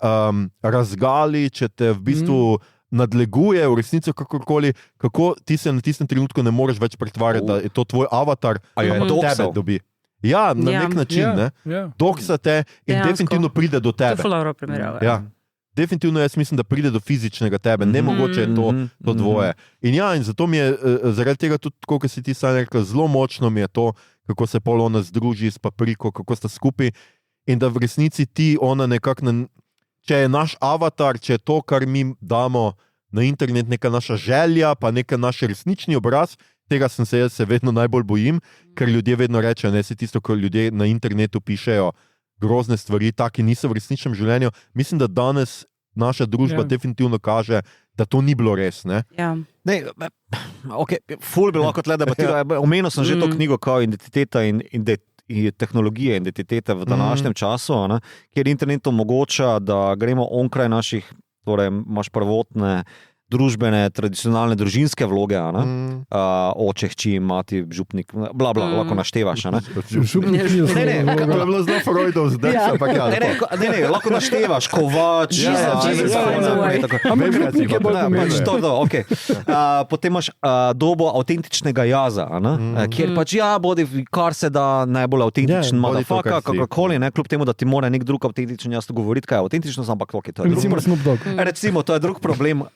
razgali, če te v bistvu nadleguje, v resnici kakorkoli, kako ti se na tistem trenutku ne moreš več pretvarjati, da je to tvoj avatar, ki tebe dobi. Ja, na nek način, doksa te in definitivno pride do tebe. To je Floro primerjava. Definitivno jaz mislim, da pride do fizičnega tebe, nemogoče je to dvoje. In zato mi je zaradi tega tudi, kot si ti sam rekel, zelo močno mi je to, kako se pol ona združi s papriko, kako sta skupaj in da v resnici ti ona nekako, če je naš avatar, če je to, kar mi damo na internet, neka naša želja, pa neka naš resnični obraz, tega jaz se vedno najbolj bojim, ker ljudje vedno rečejo, ne se tisto, ko ljudje na internetu pišejo grozne stvari, taki niso v resničnem življenju. Mislim, da danes naša družba definitivno kaže, da to ni bilo res. Ful bi lahko tle debatiral. Omenil sem že to knjigo kao Identiteta in tehnologije identitete v današnjem času, kjer internet omogoča, da gremo onkraj naših, torej imaš prvotne družbene, tradicionalne družinske vloge, oče, hči, mati, župnik, bla, lahko naštevaš. Župnik je bilo zelo Freudov zdaj, ampak ne, lahko naštevaš, kovač, župnik je bolj potem imaš dobo avtentičnega jaza, kjer pač bodi kar se da najbolj avtentičen motherfucker, kakorkoli, kljub temu, da ti mora nek drug avtentičen jaz to govoriti, kaj je avtentičnost, ampak to je recimo to je drug problem,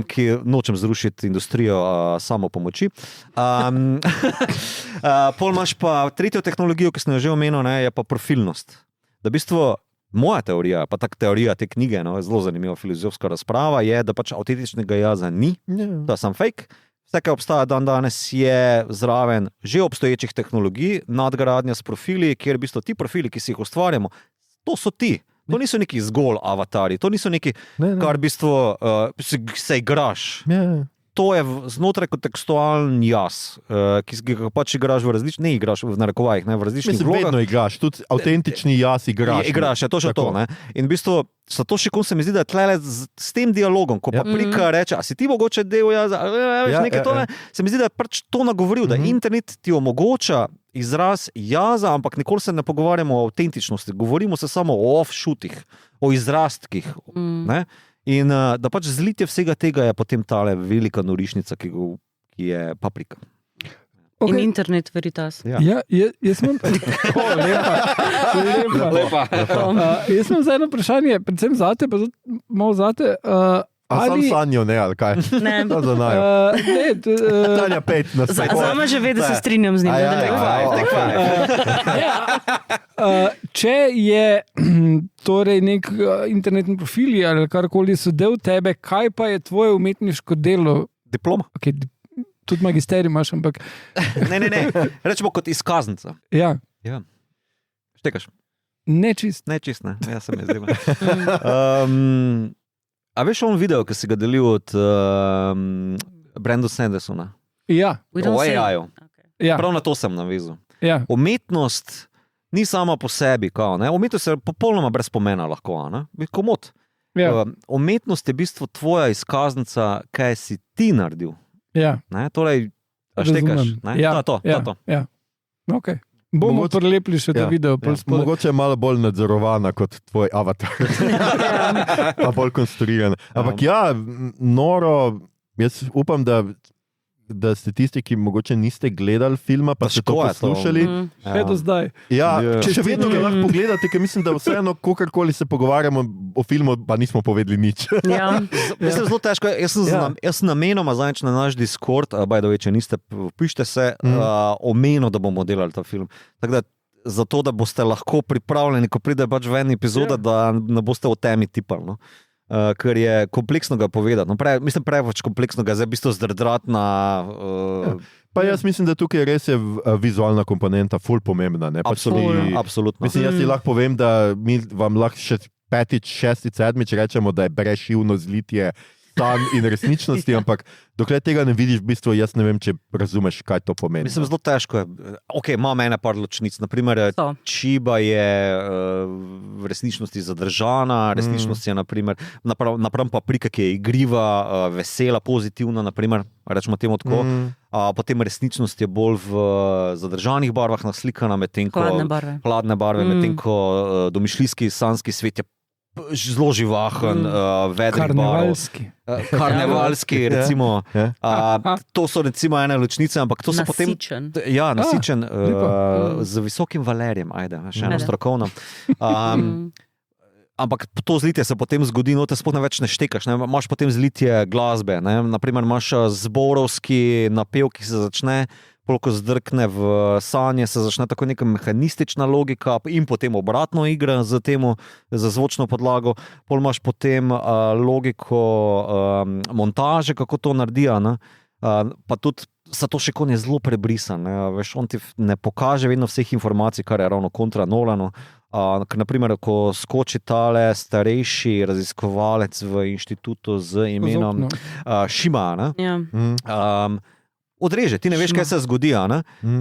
ki nočem zrušiti industrijo samopomoči. Pol imaš pa tretjo tehnologijo, ki sem jo že omenil, je pa profilnost. Da v bistvu moja teorija, pa tak teorija te knjige, zelo zanimiva filozofska razprava, je, da pač avtentičnega jaza ni, to je sam fake. Vse, kaj obstaja danes, je zraven že obstoječih tehnologij, nadgradnja s profili, kjer v bistvu ti profili, ki si jih ustvarjamo, to so ti. To niso neki zgolj avatari, to niso neki, kar v bistvu se igraš. To je znotraj kontekstualen jaz, ki ga pač igraš v različnih, ne igraš v narekovajih, v različnih vlogah. Vedno igraš, tudi avtentični jaz igraš. Igraš, to še to. In v bistvu, zato še se mi zdi, da je tle s tem dialogom, ko paprika reče, a si ti mogoče del jaza, nekaj tole, se mi zdi, da je pač to nagovoril, da internet ti omogoča izraz jaza, ampak nikoli se ne pogovarjamo o avtentičnosti, govorimo se samo o offshootih, o izrastkih. In da pač zlitje vsega tega je potem tale velika norišnica, ki je paprika. In internet veritas. Ja, jaz imam lepa. Jaz imam zdaj eno vprašanje, predvsem zate, pa malo zate. Sam sanjo, ne, ali kaj? Ne. To za najo. Tanja 5 na svet. Zame že ve, da se strinjam z njim. Če je torej nek internetni profil ali karkoli so del tebe, kaj pa je tvoje umetniško delo? Diploma. Okay, tudi magisterij imaš, ampak... Ne. Rečemo kot izkaznica. Ja. Štekaš? Ne čist. Ne. Ja, sem je zdaj. A veš on video, ki si ga delil od Brandona Sandersona? Ja. O AI-ju. Ja. Prav na to sem navezal. Ja. Umetnost ni sama po sebi, umetnost je popolnoma brez pomena lahko, komod. Ja. Umetnost je v bistvu tvoja izkaznica, kaj si ti naredil. Ja. Torej, štekaš. Ja. To. Ja. Okay. Bomo prelepili še ta video. Mogoče je malo bolj nadzorovana kot tvoj avatar. Pa bolj konstruirana. Ampak noro, jaz upam, da ste tisti, ki mogoče niste gledali filma, pa ste to poslušali. Še do zdaj. Ja, še vedno ga lahko pogledate, ker mislim, da vseeno, kakorkoli se pogovarjamo o filmu, pa nismo povedali nič. Ja. Mislim, zelo težko. Jaz sem namenoma zadnjič na naš Discord, by the way, če niste, pišite se, omenil, da bomo delali ta film. Tako da, zato, da boste lahko pripravljeni, ko pride pač v eni epizode, da ne boste o temi tipali, no. Ker je kompleksno ga povedati. Mislim, preveč kompleksno ga je v bistvu zdrdratna. Pa jaz mislim, da tukaj res je vizualna komponenta ful pomembna. Absolutno. Mislim, jaz ti lahko povem, da mi vam lahko še 5., 6., 7. rečemo, da je brezšivno zlitje san in resničnosti, ampak dokler tega ne vidiš, v bistvu jaz ne vem, če razumeš, kaj to pomeni. Mislim, zelo težko je. Ok, imam ene par ločnic. Naprimer, Čiba je v resničnosti zadržana, resničnost je napram paprika, ki je igriva, vesela, pozitivna, naprimer, rečemo temu tako. Potem resničnost je bolj v zadržanih barvah naslikana, medtem ko hladne barve, medtem ko domišljijski sanski svet je zelo živahen, vedrih barv. Karnevalski, recimo. To so recimo ene ločnice, ampak to so potem... Nasičen. Z visokim valerjem, še eno strokovno. Ampak to zlitje se potem zgodi, te sploh več ne štekaš. Imaš potem zlitje glasbe. Naprimer, imaš zborovski napev, ki se začne, ko zdrkne v sanje, se začne tako neka mehanistična logika in potem obratno igra za zvočno podlago. Pol imaš potem logiko montaže, kako to naredi. Pa tudi to še kon je zelo prebrisan. Veš, on ti ne pokaže vedno vseh informacij, kar je ravno kontra Nolanu. Naprimer, ko skoči tale starejši raziskovalec v inštitutu z imenom Shima, odreže, ti ne veš, kaj se zgodi,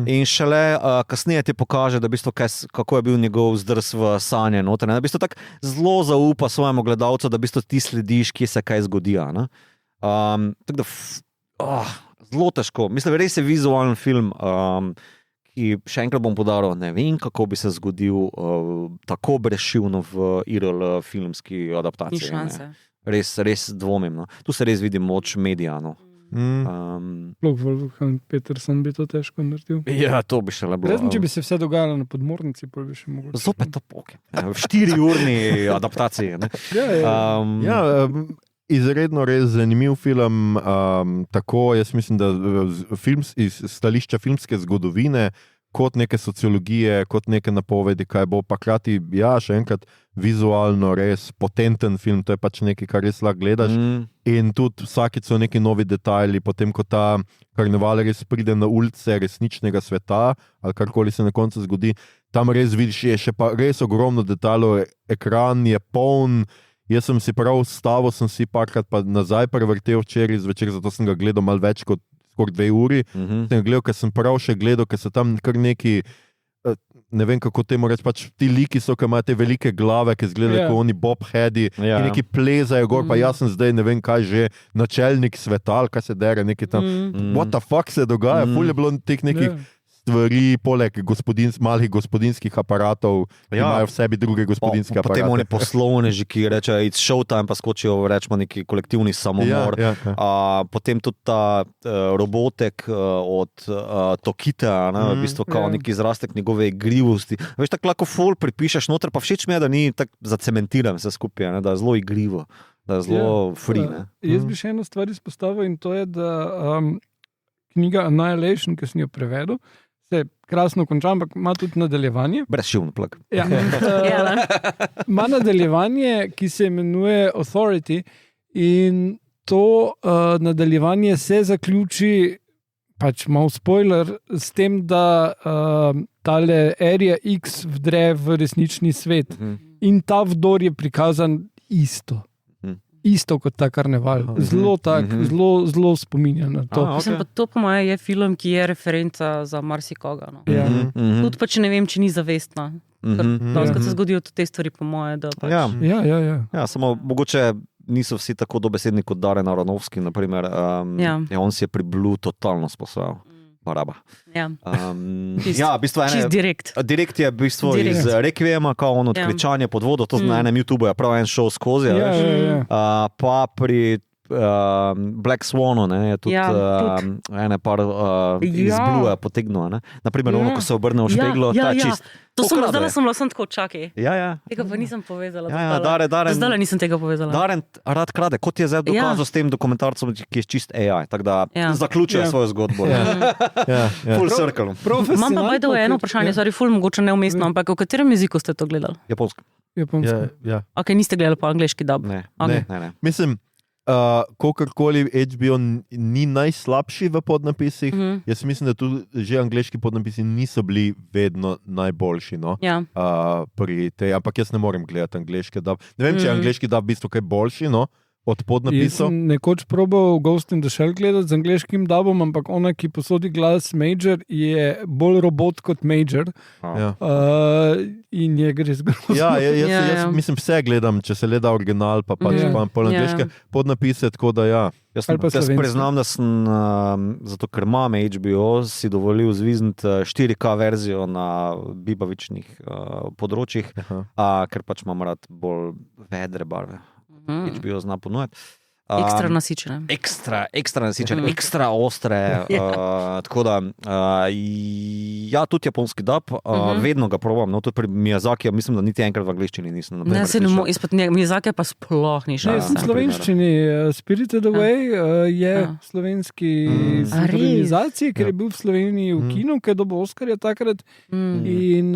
in šele kasneje ti pokaže, da kako je bil njegov zdrs v sanje noter. Tak zelo zaupa svojemu gledalcu, da ti slediš, kje se kaj zgodi. Tako da, zelo težko. Mislim, res je vizualen film, ki še enkrat bom podaril, ne vem, kako bi se zgodil tako brezšivno v IRL filmski adaptaciji. Ni šanse. Res dvomim. Tu se res vidi moč medija. Wolfgang Peterson bi to težko naredil. Ja, to bi še le bilo. Razen, če bi se vse dogajalo na podmornici, pa bi še mogoče. Zopet to poke. 4-urni adaptaciji. Izredno res zanimiv film. Tako, jaz mislim, da iz stališča filmske zgodovine, kot neke sociologije, kot neke napovedi, kaj bo, pa krati, še enkrat, vizualno res potenten film, to je pač nekaj, kar res lahko gledaš. In tudi vsakič so neki novi detajli, potem ko ta karneval res pride na ulice resničnega sveta, ali karkoli se na koncu zgodi, tam res vidiš, je še pa res ogromno detajlov, ekran je poln. Jaz sem si sem si parkrat pa nazaj prevrtel včeraj zvečer, zato sem ga gledal malo več kot skoraj 2 uri. Sem ga gledal, ker sem prav še gledal, ker so tam kar neki, ne vem kako temu reči, pač ti liki so, ki imajo te velike glave, ki izgledajo kot oni bobheadi, ki neki plezajo gor, pa jaz sem zdaj ne vem kaj že, načelnik sveta, kaj se dere, neki tam, what the fuck se dogaja, ful je bilo teh nekih stvari, poleg malih gospodinjskih aparatov, imajo v sebi druge gospodinske aparate. Potem oni poslovneži, ki rečejo, it's showtime, pa skočijo, rečemo, neki kolektivni samomor. Potem tudi ta robotek od Tokita, v bistvu kao neki izrastek njegove igrivosti. Veš, tako lahko ful pripišeš noter, pa všeč mi je, da ni tako zacementiran vse skupaj, da je zelo igrivo, da je zelo free. Jaz bi še eno stvar izpostavil in to je, da knjiga Annihilation, ki sem jo prevedel, se krasno konča, ampak ima tudi nadaljevanje. Brezšivno plak. Ima nadaljevanje, ki se imenuje Authority in to nadaljevanje se zaključi, pač malo spoiler, s tem, da tale Area X vdre v resnični svet. In ta vdor je prikazan isto kot ta karneval. Zelo zelo spominja na to. Mislim, pa to po moje je film, ki je referenca za marsikoga. No. Tudi pa, če ne vem, či ni zavestna. Ko se zgodijo te stvari, po moje, da pač... Ja, samo mogoče niso vsi tako dobesedni kot Darren Aronofsky, naprimer. On si je pri Blue totalno sposobil. Baraba. V bistvu čist direkt. Direkt je v bistvu iz Requiema, kao ono odkričanje pod vodo, to na enem YouTube je prav en show skozi. Pa pri Black Swanu je tudi ene par iz Blueja potegnil. Naprimer, ono, ko se obrne v špeglo, ta čist. To sem zdaj sem bila tako čakaj. Tega pa nisem povezala. Zdaj nisem tega povezala. Darren rad krade, kot je zdaj dokazal s tem dokumentarcem, ki je čist AI, tako da zaključuje svojo zgodbo. Full circle. Imam pa bajdo eno vprašanje, ful mogoče neumestno, ampak v katerem jeziku ste to gledali? Japonsko. Ok, niste gledali po angleški dub? Ne. Mislim, kogarkoli HBO ni najslabši v podnapisih. Jaz mislim, da tudi že angleški podnapisi niso bili vedno najboljši. Ampak jaz ne morem gledati angleške dub. Ne vem, če je angleški dub v bistvu kaj boljši od podnapisov. Jaz sem nekoč probal Ghost in the Shell gledati z angleškim dubom, ampak ona, ki posodi glas Major, je bolj robot kot Major. In je gre zgrozno. Jaz mislim, vse gledam, če se gleda original, pa pač pol angleške podnapise, tako da Jaz priznam, da sem, zato ker imam HBO, si dovolil zvizniti 4K verzijo na bibavičnih področjih, ker pač imam rad bolj vedre barve. HBO zna ponujati. Ekstra nasičene. Ekstra nasičene, ekstra ostre. Tako da, tudi japonski dub, vedno ga probam. Tudi pri Miyazakiju, mislim, da niti enkrat v angleščini nisem. Izpod Miyazakija pa sploh ni šel. Ne, sem v slovenščini. Spirited Away je slovenski sinchronizaciji, ker je bil v Sloveniji v kinu, ker je dobil Oskarja takrat. In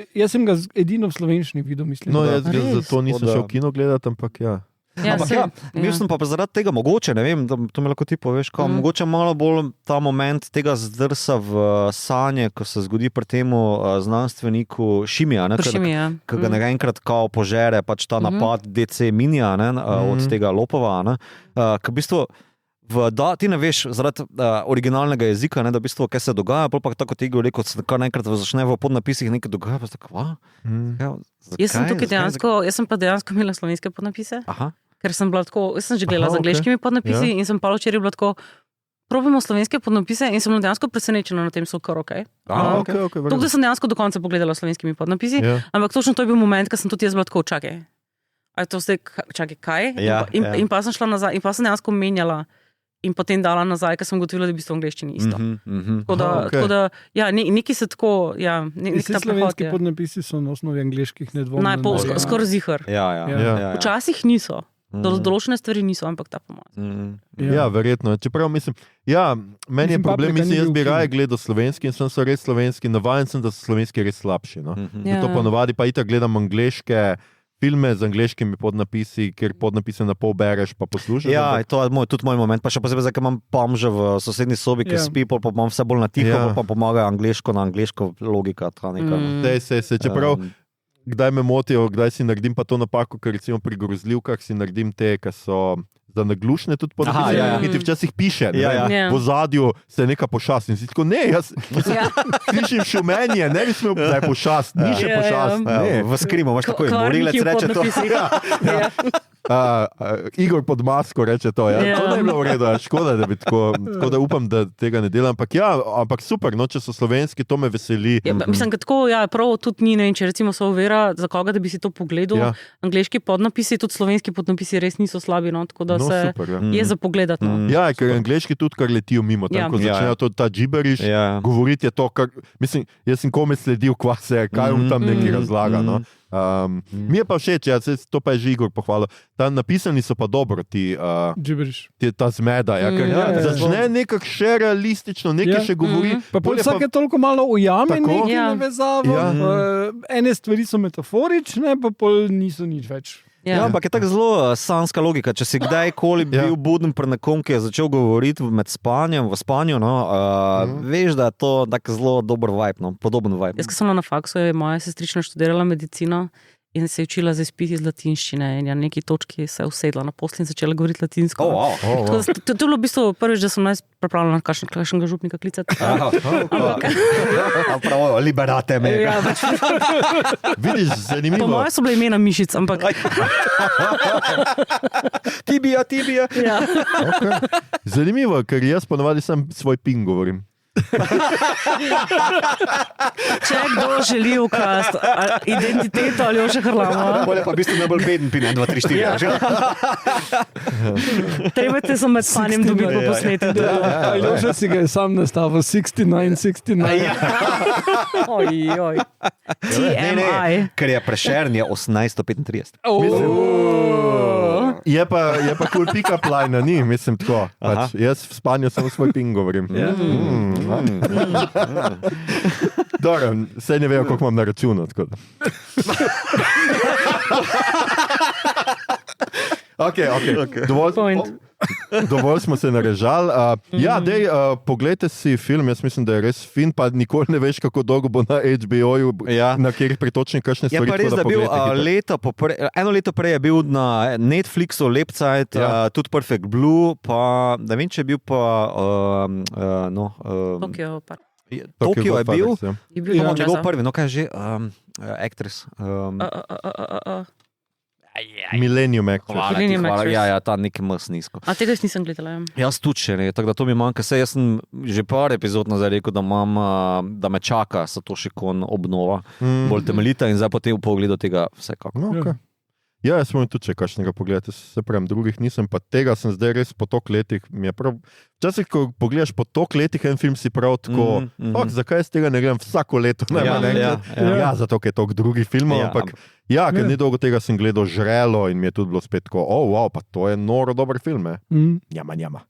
jaz sem ga edino v slovenščini videl, mislim. No, jaz zato nisem šel v kino gledati, ampak bil sem pa zaradi tega mogoče, ne vem, to mi lahko ti poveš, mogoče malo bolj ta moment tega zdrsa v sanje, ko se zgodi pri temu znanstveniku Šimija, ki ga naenkrat kao požere pač ta napad DC Minija od tega Lopova, ki v bistvu ti ne veš zaradi originalnega jezika, da v bistvu kaj se dogaja, pa tako ti je rekel, kar naenkrat začne v podnapisih nekaj dogaja, pa tako, Jaz sem tukaj dejansko imela slovenske podnapise. Ker sem bila tako, jaz sem že gledala z angleškimi podnapisi in sem pa včeraj bila tako, probujemo slovenske podnapise in sem bila dejansko presenečena na tem, so kar okej. Tukaj sem dejansko do konca pogledala slovenskimi podnapisi, ampak točno to je bil moment, ko sem tudi jaz bila tako, čakaj, kaj? In pa sem šla nazaj in pa sem dejansko menjala in potem dala nazaj, ker sem gotovila, da je v bistvu v angleščini isto. Tako da, neki se tako, Vsi slovenski podnapisi so na osnovi angleških nedvomno. Skoraj zihar. Včasih niso. Določene stvari niso, ampak ta pomoč. Verjetno. Čeprav mislim, meni je problem, jaz bi raje gledal slovenski in sem res slovenski, navajen sem, da so slovenski res slabši. Zato ponovadi pa itak gledam angleške filme z angleškimi podnapisi, ker podnapise na pol bereš pa poslušaš. To je tudi moj moment, pa še posebej, ker imam pomža v sosednji sobi, ki spi, pa imam vse bolj na tiho, pa pomaga angleško na angleško logika. Čeprav kdaj me motijo, kdaj si naredim pa to napako, ker recimo pri grozljivkah si naredim te, ki so za naglušne tudi podnapise, ki ti včasih piše, v ozadju se je neka pošast in si tako, jaz slišim šumenje, ne bi smel, da je pošast, ni še pošast. V skrimu, imaš tako, morilec reče to. Igor pod masko reče to. Ja. To ne bi bilo v redu, škoda, da bi tako da upam, da tega ne delam. Ampak super, no, če so slovenski, to me veseli. Ja, mislim, da tako, prav tudi ni, ne vem, če recimo so Vera, za koga, da bi si to pogledal. Angleški podnapisi, tudi slovenski podnapisi res niso slabi, no, tako da se super, je za pogledati. No. Ja, ker angleški tudi kar letijo mimo, tako začnejo to ta gibberish, govoriti je to, kar, mislim, jaz sem kome sledil, kaj tam neki razlaga, no. Mi je pa všeč, to pa je že Igor pohvalil. Tam napisani so pa dobro ta zmeda, začne nekako še realistično, nekaj še govori. Pa vsake toliko malo ujame nekaj navezavo, ene stvari so metaforične, pa pol niso nič več. Ja, ampak je tako zelo sanska logika. Če si kdajkoli bil buden pred nekom, ki je začel govoriti med spanjem, v spanju, no, veš, da je to tako zelo dober vibe, no, podoben vibe. Jaz, ko sem na faksu, je moja sestrična študirala medicino in se je učila za izpit iz latinščine in na neki točki se je usedla na posli in začela govoriti latinsko. To je bilo v bistvu prvič, da sem pripravljena kakšnega župnika klicati. Pravo, liberate me. Vidiš, zanimivo. Po moje so bile imena mišic, ampak... Tibia. Ja. Zanimivo, ker jaz ponovadi sam svoj ping govorim. Če kdo želi ukrasti identiteto ali še Harlama. Bolje pa v bistvu najbolj beden pin, 1, 2, 3, 4. Trebate se med spanjem dobiti po posnetek. Aljoša si ga je sam nastavil 69. Ojoj. TMI. Ker je Prešern je 1835. Je pa cool pick-up line, ni, mislim tako. Jaz v spanju samo svoj ping govorim. Dobro, vse ne vejo, koliko imam na računu. Okay. Dovolj smo se narežali. Poglejte si film, jaz mislim, da je res fin, pa nikoli ne veš, kako dolgo bo na HBO-ju, na katerih pritočnih kakšne stvari. Je pa res, da je bil eno leto prej je bil na Netflixu Lepcajt, tudi Perfect Blue, pa ne vem, če je bil pa Tokio je bil, njegov prvi, no kaj je že, actress. Millennium Actress. Ja, ta neki nizko. A tega nisem gledala. Jaz tudi še ne, tako da to mi manjka. Jaz sem že par epizod nazaj rekel, da me čaka Satoshi-Kon obnova, bolj temeljita in zdaj po tem pogledu tega vsekako. Ja, jaz sem tudi še kakšnega pogleda, se pravim, drugih nisem, pa tega sem zdaj res po toliko letih. Včasih, ko pogledaš po toliko letih en film, si prav tako, zakaj jaz tega ne gledam vsako leto? Zato, ker je toliko drugih filmov, ampak ker ni dolgo tega sem gledal Žrelo in mi je tudi bilo spet tako, pa to je noro dober film. Njama.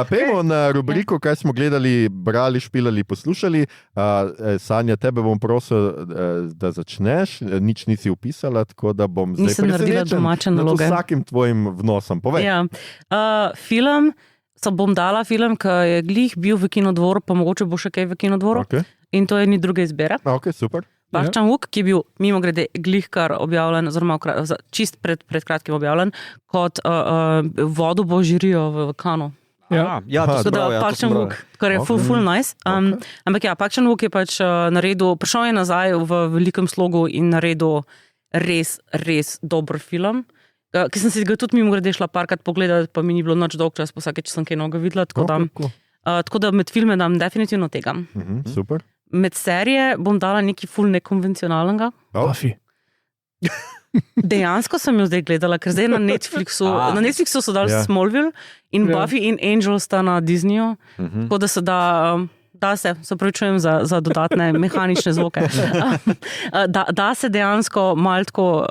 Pejmo na rubriko, kaj smo gledali, brali, špilali, poslušali. Sanja, tebe bom prosil, da začneš, nič nisi upisala, tako da bom zdaj presenečen nad vsakim tvojim vnosom. Povej. Film, bom dala film, ki je glih bil v Kinodvoru, pa mogoče bo še kaj v Kinodvoru. In to je Ni druge izbere. Super. Park Chan-wook, ki je bil mimo grede glihkar objavljen, oziroma čist pred kratkim objavljen, kot vodu bo žirijo v Kanu. To Park Chan-wook, kar je full nice. Ampak Park Chan-wook je pač naredil, prišel je nazaj v velikem slogu in naredil res dober film. Ki sem si ga tudi mimo grede šla parkrat pogledati, pa mi ni bilo nič dolg čas, pa vsake, če sem kaj noga videla. Tako da med filme dam definitivno tega. Super. Med serije bom dala nekaj ful nekonvencionalnega. Buffy. Dejansko sem jo zdaj gledala, ker zdaj na Netflixu so dali Smallville in Buffy in Angel sta na Disneyju, tako da se se pravičujem za dodatne mehanične zvoke. Da se dejansko malo tako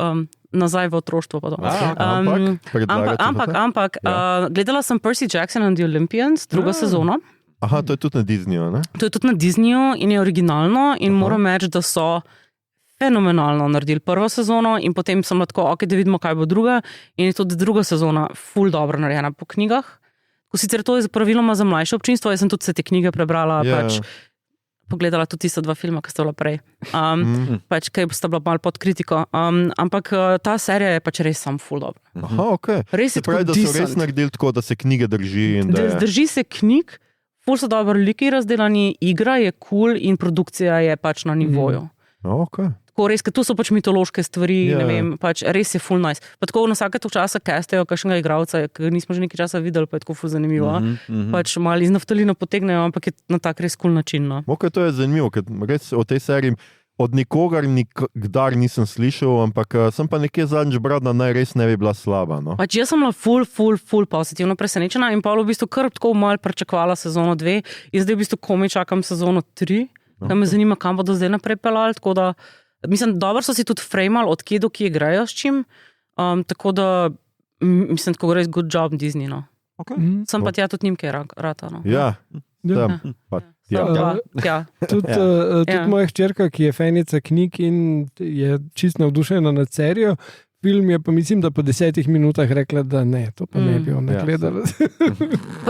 nazaj v otroštvo. Ampak gledala sem Percy Jackson and the Olympians, drugo sezono. Aha, to je tudi na Disneyju, ne? To je tudi na Disneyju in je originalno in moram reči, da so fenomenalno naredili prvo sezono in potem sem lahko, da vidimo, kaj bo druga in je tudi druga sezona ful dobro narejena po knjigah. Ko sicer to je praviloma za mlajše občinstvo, jaz sem tudi vse te knjige prebrala, pogledala tudi tista dva filma, ki sta bila prej. Kaj sta bila malo pod kritiko. Ampak ta serija je pač res sam ful dobro. Aha, Res je tako, da so res naredili tako, da se knjige drži. Drži se knjig, ful so dobro liki razdelani, igra je cool in produkcija je pač na nivoju. Tako res, ker tu so pač mitološke stvari, Ja, ne ja. vem, pač res je full nice. Pa tako na vsake to časa castajo kakšnega igralca, ki ga nismo že nekaj časa videli, pa je tako full zanimivo. Pač malo iz naftalina potegnejo, ampak je na tak res cool način. No. Mogoče to je zanimivo, ker res o tej seriji od nikogar nikdar nisem slišal, ampak sem pa nekje zadnjič bral, da naj res ne bi bila slaba. No? Pač jaz sem bila full pozitivno presenečena in pa v bistvu kar tako malo pričakovala sezono 2 in zdaj v bistvu komaj čakam sezono 3, kaj me zanima, kam bodo zdaj naprej pelali, tako da mislim, dobro so si tudi frejmali, od kje do kje igrajo s čim, tako da mislim, tako res good job Disney, no. Okay. Sem pa tja tudi njim kaj rata, no. Ja, Ja. pa, Sem ja. pa, ja. Tudi, tudi Ja. moja hčerka, ki je fanica knjig in je čist navdušena nad serijo, film je pa mislim, da po 10 minutah rekla, da ne, to pa ne bi ona Ja. gledala.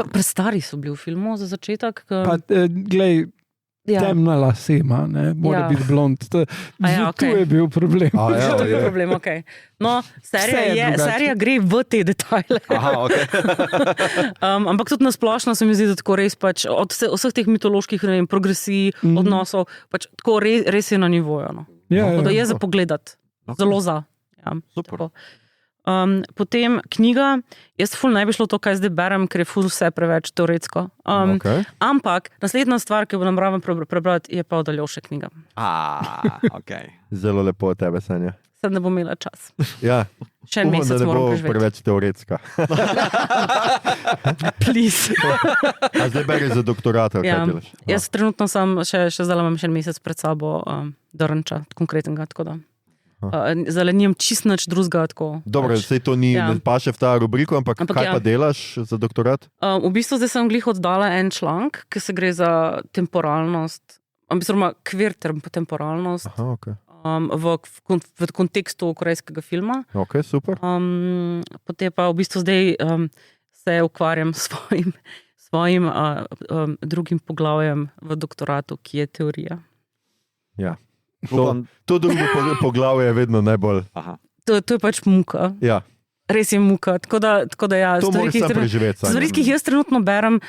Prestari so bili v filmu za začetek. Pa, glej, Ja. temna lase ima, ne, mora Ja. biti blond. A ja, Tu okej. je bil problem. A, ja, To je ja. problem, okay. No, Vse je drugače. serija gre v te detajle. Aha, okay. Ampak tudi nasplošno se mi zdi, da tako res pač od vseh teh mitoloških ne vem, progresij, odnosov, pač tako res je na nivoju. No. Ja, Tako da je ja. za pogledati, zelo za. Ja, Super. tako. Potem knjiga, jaz ful ne bi šlo to, kaj zdaj berem, ker je ful vse preveč teoretsko. Okay. Ampak naslednja stvar, ki bo nameravam prebrati, je pa od Aljoše knjiga. Okay. Zelo lepo od tebe, Sanja. Sedaj ne bom imela čas. Ja. Še en mesec da ne moram bo preživeti. preveč teoretska. Please. A zdaj bereš za doktorat, ali Ja, kaj delaš? jaz trenutno sem, še zdaj imam še en mesec pred sabo drnča, konkretnega, tako da. Zdaj nimam čist nič drugega. Tako, Dobro, pač. sej to ni, Ja. ne paše v ta rubriko, ampak kaj ja. pa delaš za doktorat? V bistvu zdaj sem glih oddala en članek, ki se gre za temporalnost, oziroma kvir temporalnost Aha, okay. v kontekstu korejskega filma. Ok, super. Potem pa v bistvu zdaj se ukvarjam s svojim drugim poglavjem v doktoratu, ki je teorija. Ja. Upam- To drugo poglavje je vedno najbolj. Aha. To je pač muka. Ja, Res je muka. Tako da ja, to moraš sam preživeti. Sanja. stvari, ki jih jaz trenutno berem,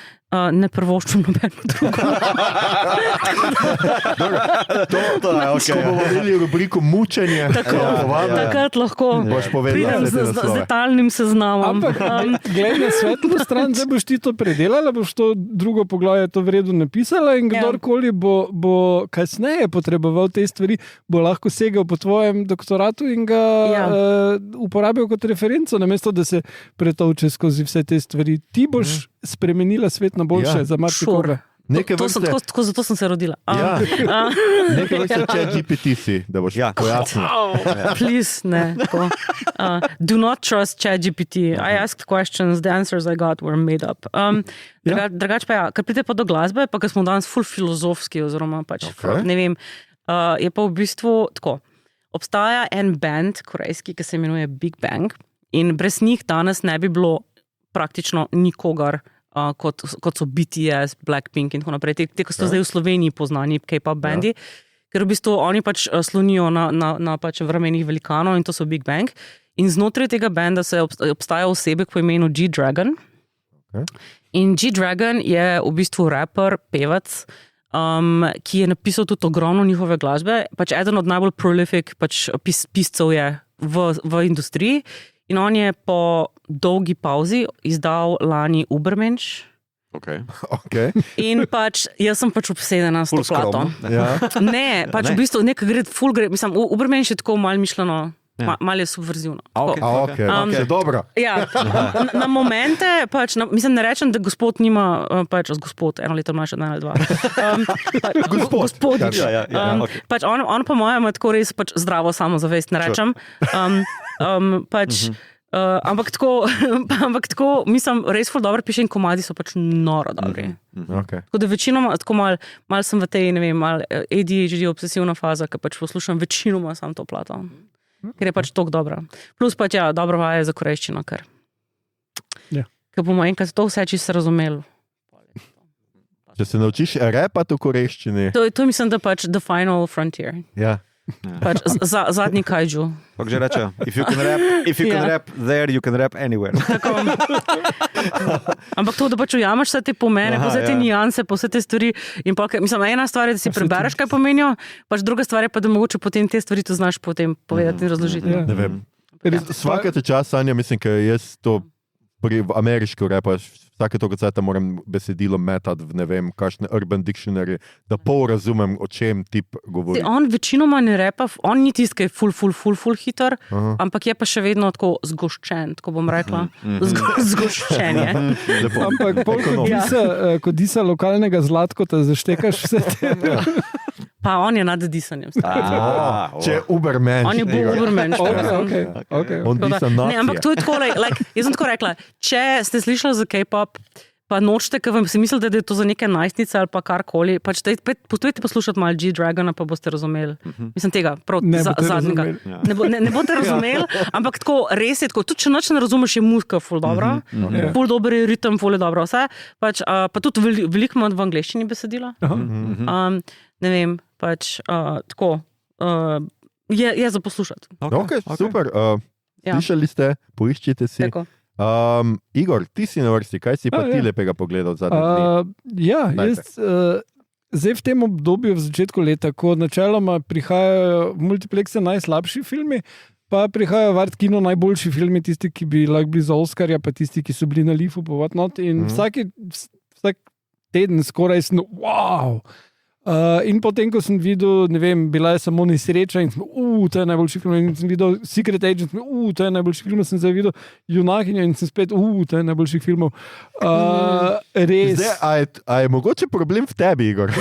ne prvoščam nobeno drugo. To je ok. Ko bomo imeli rubriko mučenje, Takrat lahko boš povedal pridem vse te z naslove. detalnim seznamom. Ampak, glej na svetlo stran, zdaj boš ti to predelala, boš to drugo poglavje to v redu napisala in Ja. kdorkoli bo kasneje potreboval te stvari, bo lahko segel po tvojem doktoratu in ga Ja. uporabil kot referenco, namesto da se pretovče skozi vse te stvari. Ti boš spremenila svet na boljše Ja. za marsikoga. Neke vrste, Zato sem se rodila. ja, neke vrste ChatGPT si, da boš Ja. pojasnil. Please, ne. Tako. Do not trust ChatGPT. I asked questions, the answers I got were made up. Drugač pa ja, kar pride pa do glasbe, pa ker smo danes full filozofski, oziroma pač, Okay. ne vem, je pa v bistvu tako. Obstaja en band korejski, ki se imenuje Big Bang in brez njih danes ne bi bilo praktično nikogar, kot so BTS, Blackpink in tako naprej. Te, ki so zdaj v Sloveniji poznani, K-pop bandi. Ker v bistvu oni pač slonijo na pač vremenih velikanov in to so Big Bang. In znotraj tega benda se obstaja osebek po imenu G-Dragon. Okay. In G-Dragon je v bistvu raper, pevec, ki je napisal tudi ogromno njihove glasbe. Pač eden od najbolj prolific pač piscev je v industriji. In on je po dolgi pauzi izdal lani Ubermensch. Okay. Okay. In pač jaz sem pač obsedena s to Ful skromno. plato. Ja. Ne, pač Ne? v bistvu nekaj gre, full gre. Mislim, Ubermensch je tako malo mišljeno, Ja. malo je subverzivno. Okay. A, okay. Dobro. Ja, na momente, pač, mislim, ne rečem, da gospod nima, pač gospod, eno leto mlajši, ena ali dva. Gospodič. Ja, okay. Pač on po mojem ima tako res pač zdravo samozavest, ne rečem. Pač, ampak tako, mislim, res ful dobro piše in komadi so pač noro dobri. Okay. Tako da večinoma, tako malo sem v tej, ne vem, malo ADHD obsesivna faza, ki pač poslušam večinoma sam to plato. Ker je pač toliko dobra. Plus pač ja, dobro vaje za korejščino, ker. Ja. Ker bomo enkrat to vse čisto razumeli. Če se naučiš repati v korejščini. To je mislim, da pač the final frontier. Ja. Pač zadnji kaiju. Kako že reče, if you can rap there, you can rap anywhere. Ampak to, da pač ujameš vse te pomene, vse te nianse, vse te stvari. In pa, mislim, ena stvar je, da si prebereš, kaj pomenijo, pač druga stvar je pa, da mogoče potem te stvari to znaš potem povedati in razložiti. Ne vem. Svakate čas, Anja, mislim, ker jaz to pri ameriški repa, vsake toliko cajta moram besedilo metati v ne vem, kakšne Urban Dictionary, da pol razumem, o čem tip govori. On večinoma ne repa, on ni tisti, ki je ful hiter, ampak je pa še vedno tako zgoščen, tako bom rekla. Zgoščen je. Ampak ko disa lokalnega Zlatkota, zaštekaš vse te. Pa on je nad disanjem. Če je Ubermensch. On je bil Ubermensch. Okay. On disa nacija. Ne, ampak to je tako, jaz sem tako rekla, če ste slišali za K-pop, pa nočete, ker vam si mislite, da je to za neke najstnice ali pa karkoli, pač postojite poslušati malo G-Dragona, pa boste razumeli. Mislim tega, prav zadnjega. Ne boste razumeli, ampak tako res je tako, tudi če nič ne razumeš, je muzika ful dobra, ful dober je ritem, ful je dobro vse, pač, pa tudi veliko manj v angleščini besedila. Ne vem, pač tako, je za poslušati. Ok, super. Slišali ste, poiščite si. Tako. Igor, ti si na vrsti, kaj si pa ti lepega pogledal zadnji dni? Jaz zdaj v tem obdobju, v začetku leta, ko načeloma prihajajo v multiplexe najslabši filmi, pa prihajajo v art kino najboljši filmi, tisti, ki bi lahko bili za Oscarja, pa tisti, ki so bili na Leafu, pa whatnot. In vsak teden skoraj sem, wow! In potem, ko sem videl, ne vem, bila je samo Nesreča in sem, to je najboljši film, in sem videl Secret Agent, to je najboljši film, sem zdaj videl Junakinjo in sem spet, to je najboljših filmov. Res. Zdaj, a je mogoče problem v tebi, Igor?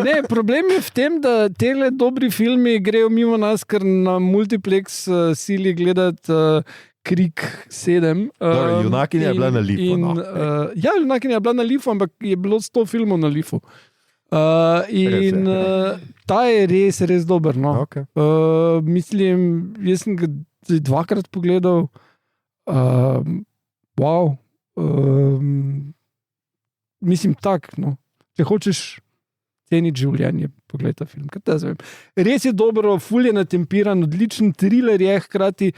Ne, problem je v tem, da tele dobri filmi grejo mimo nas, ker na multiplex sili gledati Krik 7. Junakinja je bila na Leafu. Ja, Junakinja je bila na Leafu, ampak je bilo 100 filmov na Leafu. Ta je res dober. No. Okay. Mislim, jaz sem ga dvakrat pogledal. Wow. Mislim, no. Če hočeš ceniti življenje, pogledaj ta film. Res je dobro, ful je natempiran, odličen thriller je hkrati,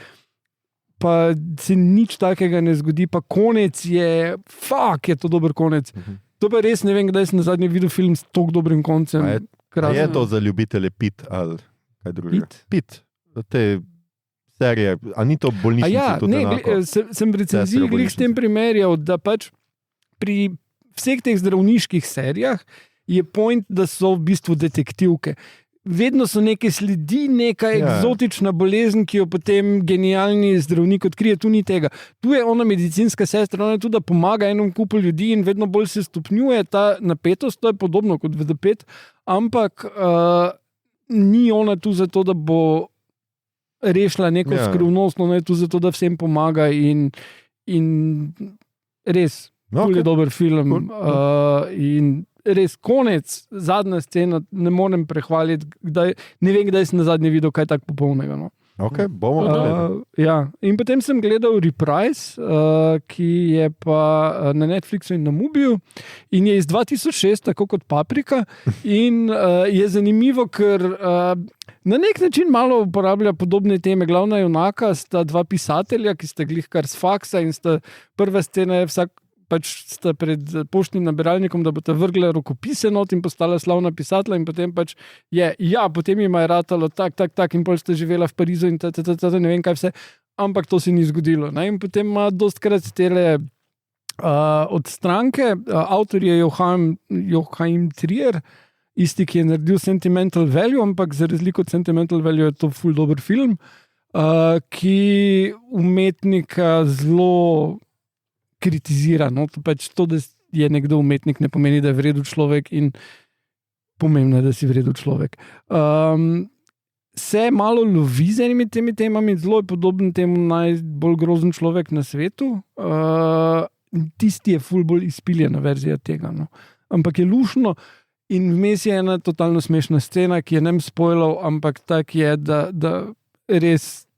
pa se nič takega ne zgodi, pa konec je, je to dober konec. To pa res ne vem, kdaj sem na zadnji videl film s tako dobrim koncem. Je to za ljubitelje pit ali kaj drugega? Pit. Te serije, a ni to bolnišnice? Sem recenzij glih s tem primerjal, da pač pri vseh teh zdravniških serijah je point, da so v bistvu detektivke. Vedno so neke sledi, neka eksotična bolezen, ki jo potem genialni zdravnik odkrije. Tu ni tega. Tu je ona medicinska sestra, ona je tudi, da pomaga enom kupu ljudi in vedno bolj se stopnjuje ta napetost, to je podobno kot v The Pit, ampak ni ona tu zato, da bo rešila neko skrivnost, ona je tu zato, da vsem pomaga in res, je dober film. In res konec, zadnja scena, ne morem prehvaliti, ne vem, kdaj sem na zadnje videl kaj tako popolnega. No. Ok, bomo gledali. In potem sem gledal Reprise, ki je pa na Netflixu in na Mubiju in je iz 2006, tako kot Paprika in je zanimivo, ker na nek način malo uporablja podobne teme. Glavna junaka sta dva pisatelja, ki sta glih kar z faksa in sta prva scena je pač sta pred poštnim nabiralnikom, da boste vrgli rokopise not in postala slavna pisatelja in potem pač potem jima je ratalo tak in pol sta živela v Parizu in ne vem kaj vse, ampak to se ni zgodilo. Ne? In potem ima dostkrat tele od stranke, avtor je Joachim Trier, isti, ki je naredil Sentimental Value, ampak za razliko od Sentimental Value je to ful dober film, ki umetnika zelo kritizira. No? Pač to, da je nekdo umetnik, ne pomeni, da je v redu človek in pomembno je, da si v redu človek. Se malo lovi z enimi temi temami, zelo je podoben temu najbolj grozen človek na svetu. Tisti je ful bolj izpiljena verzija tega. No? Ampak je lušno in vmes je ena totalno smešna scena, ki je nem spoilal, ampak tak je, da res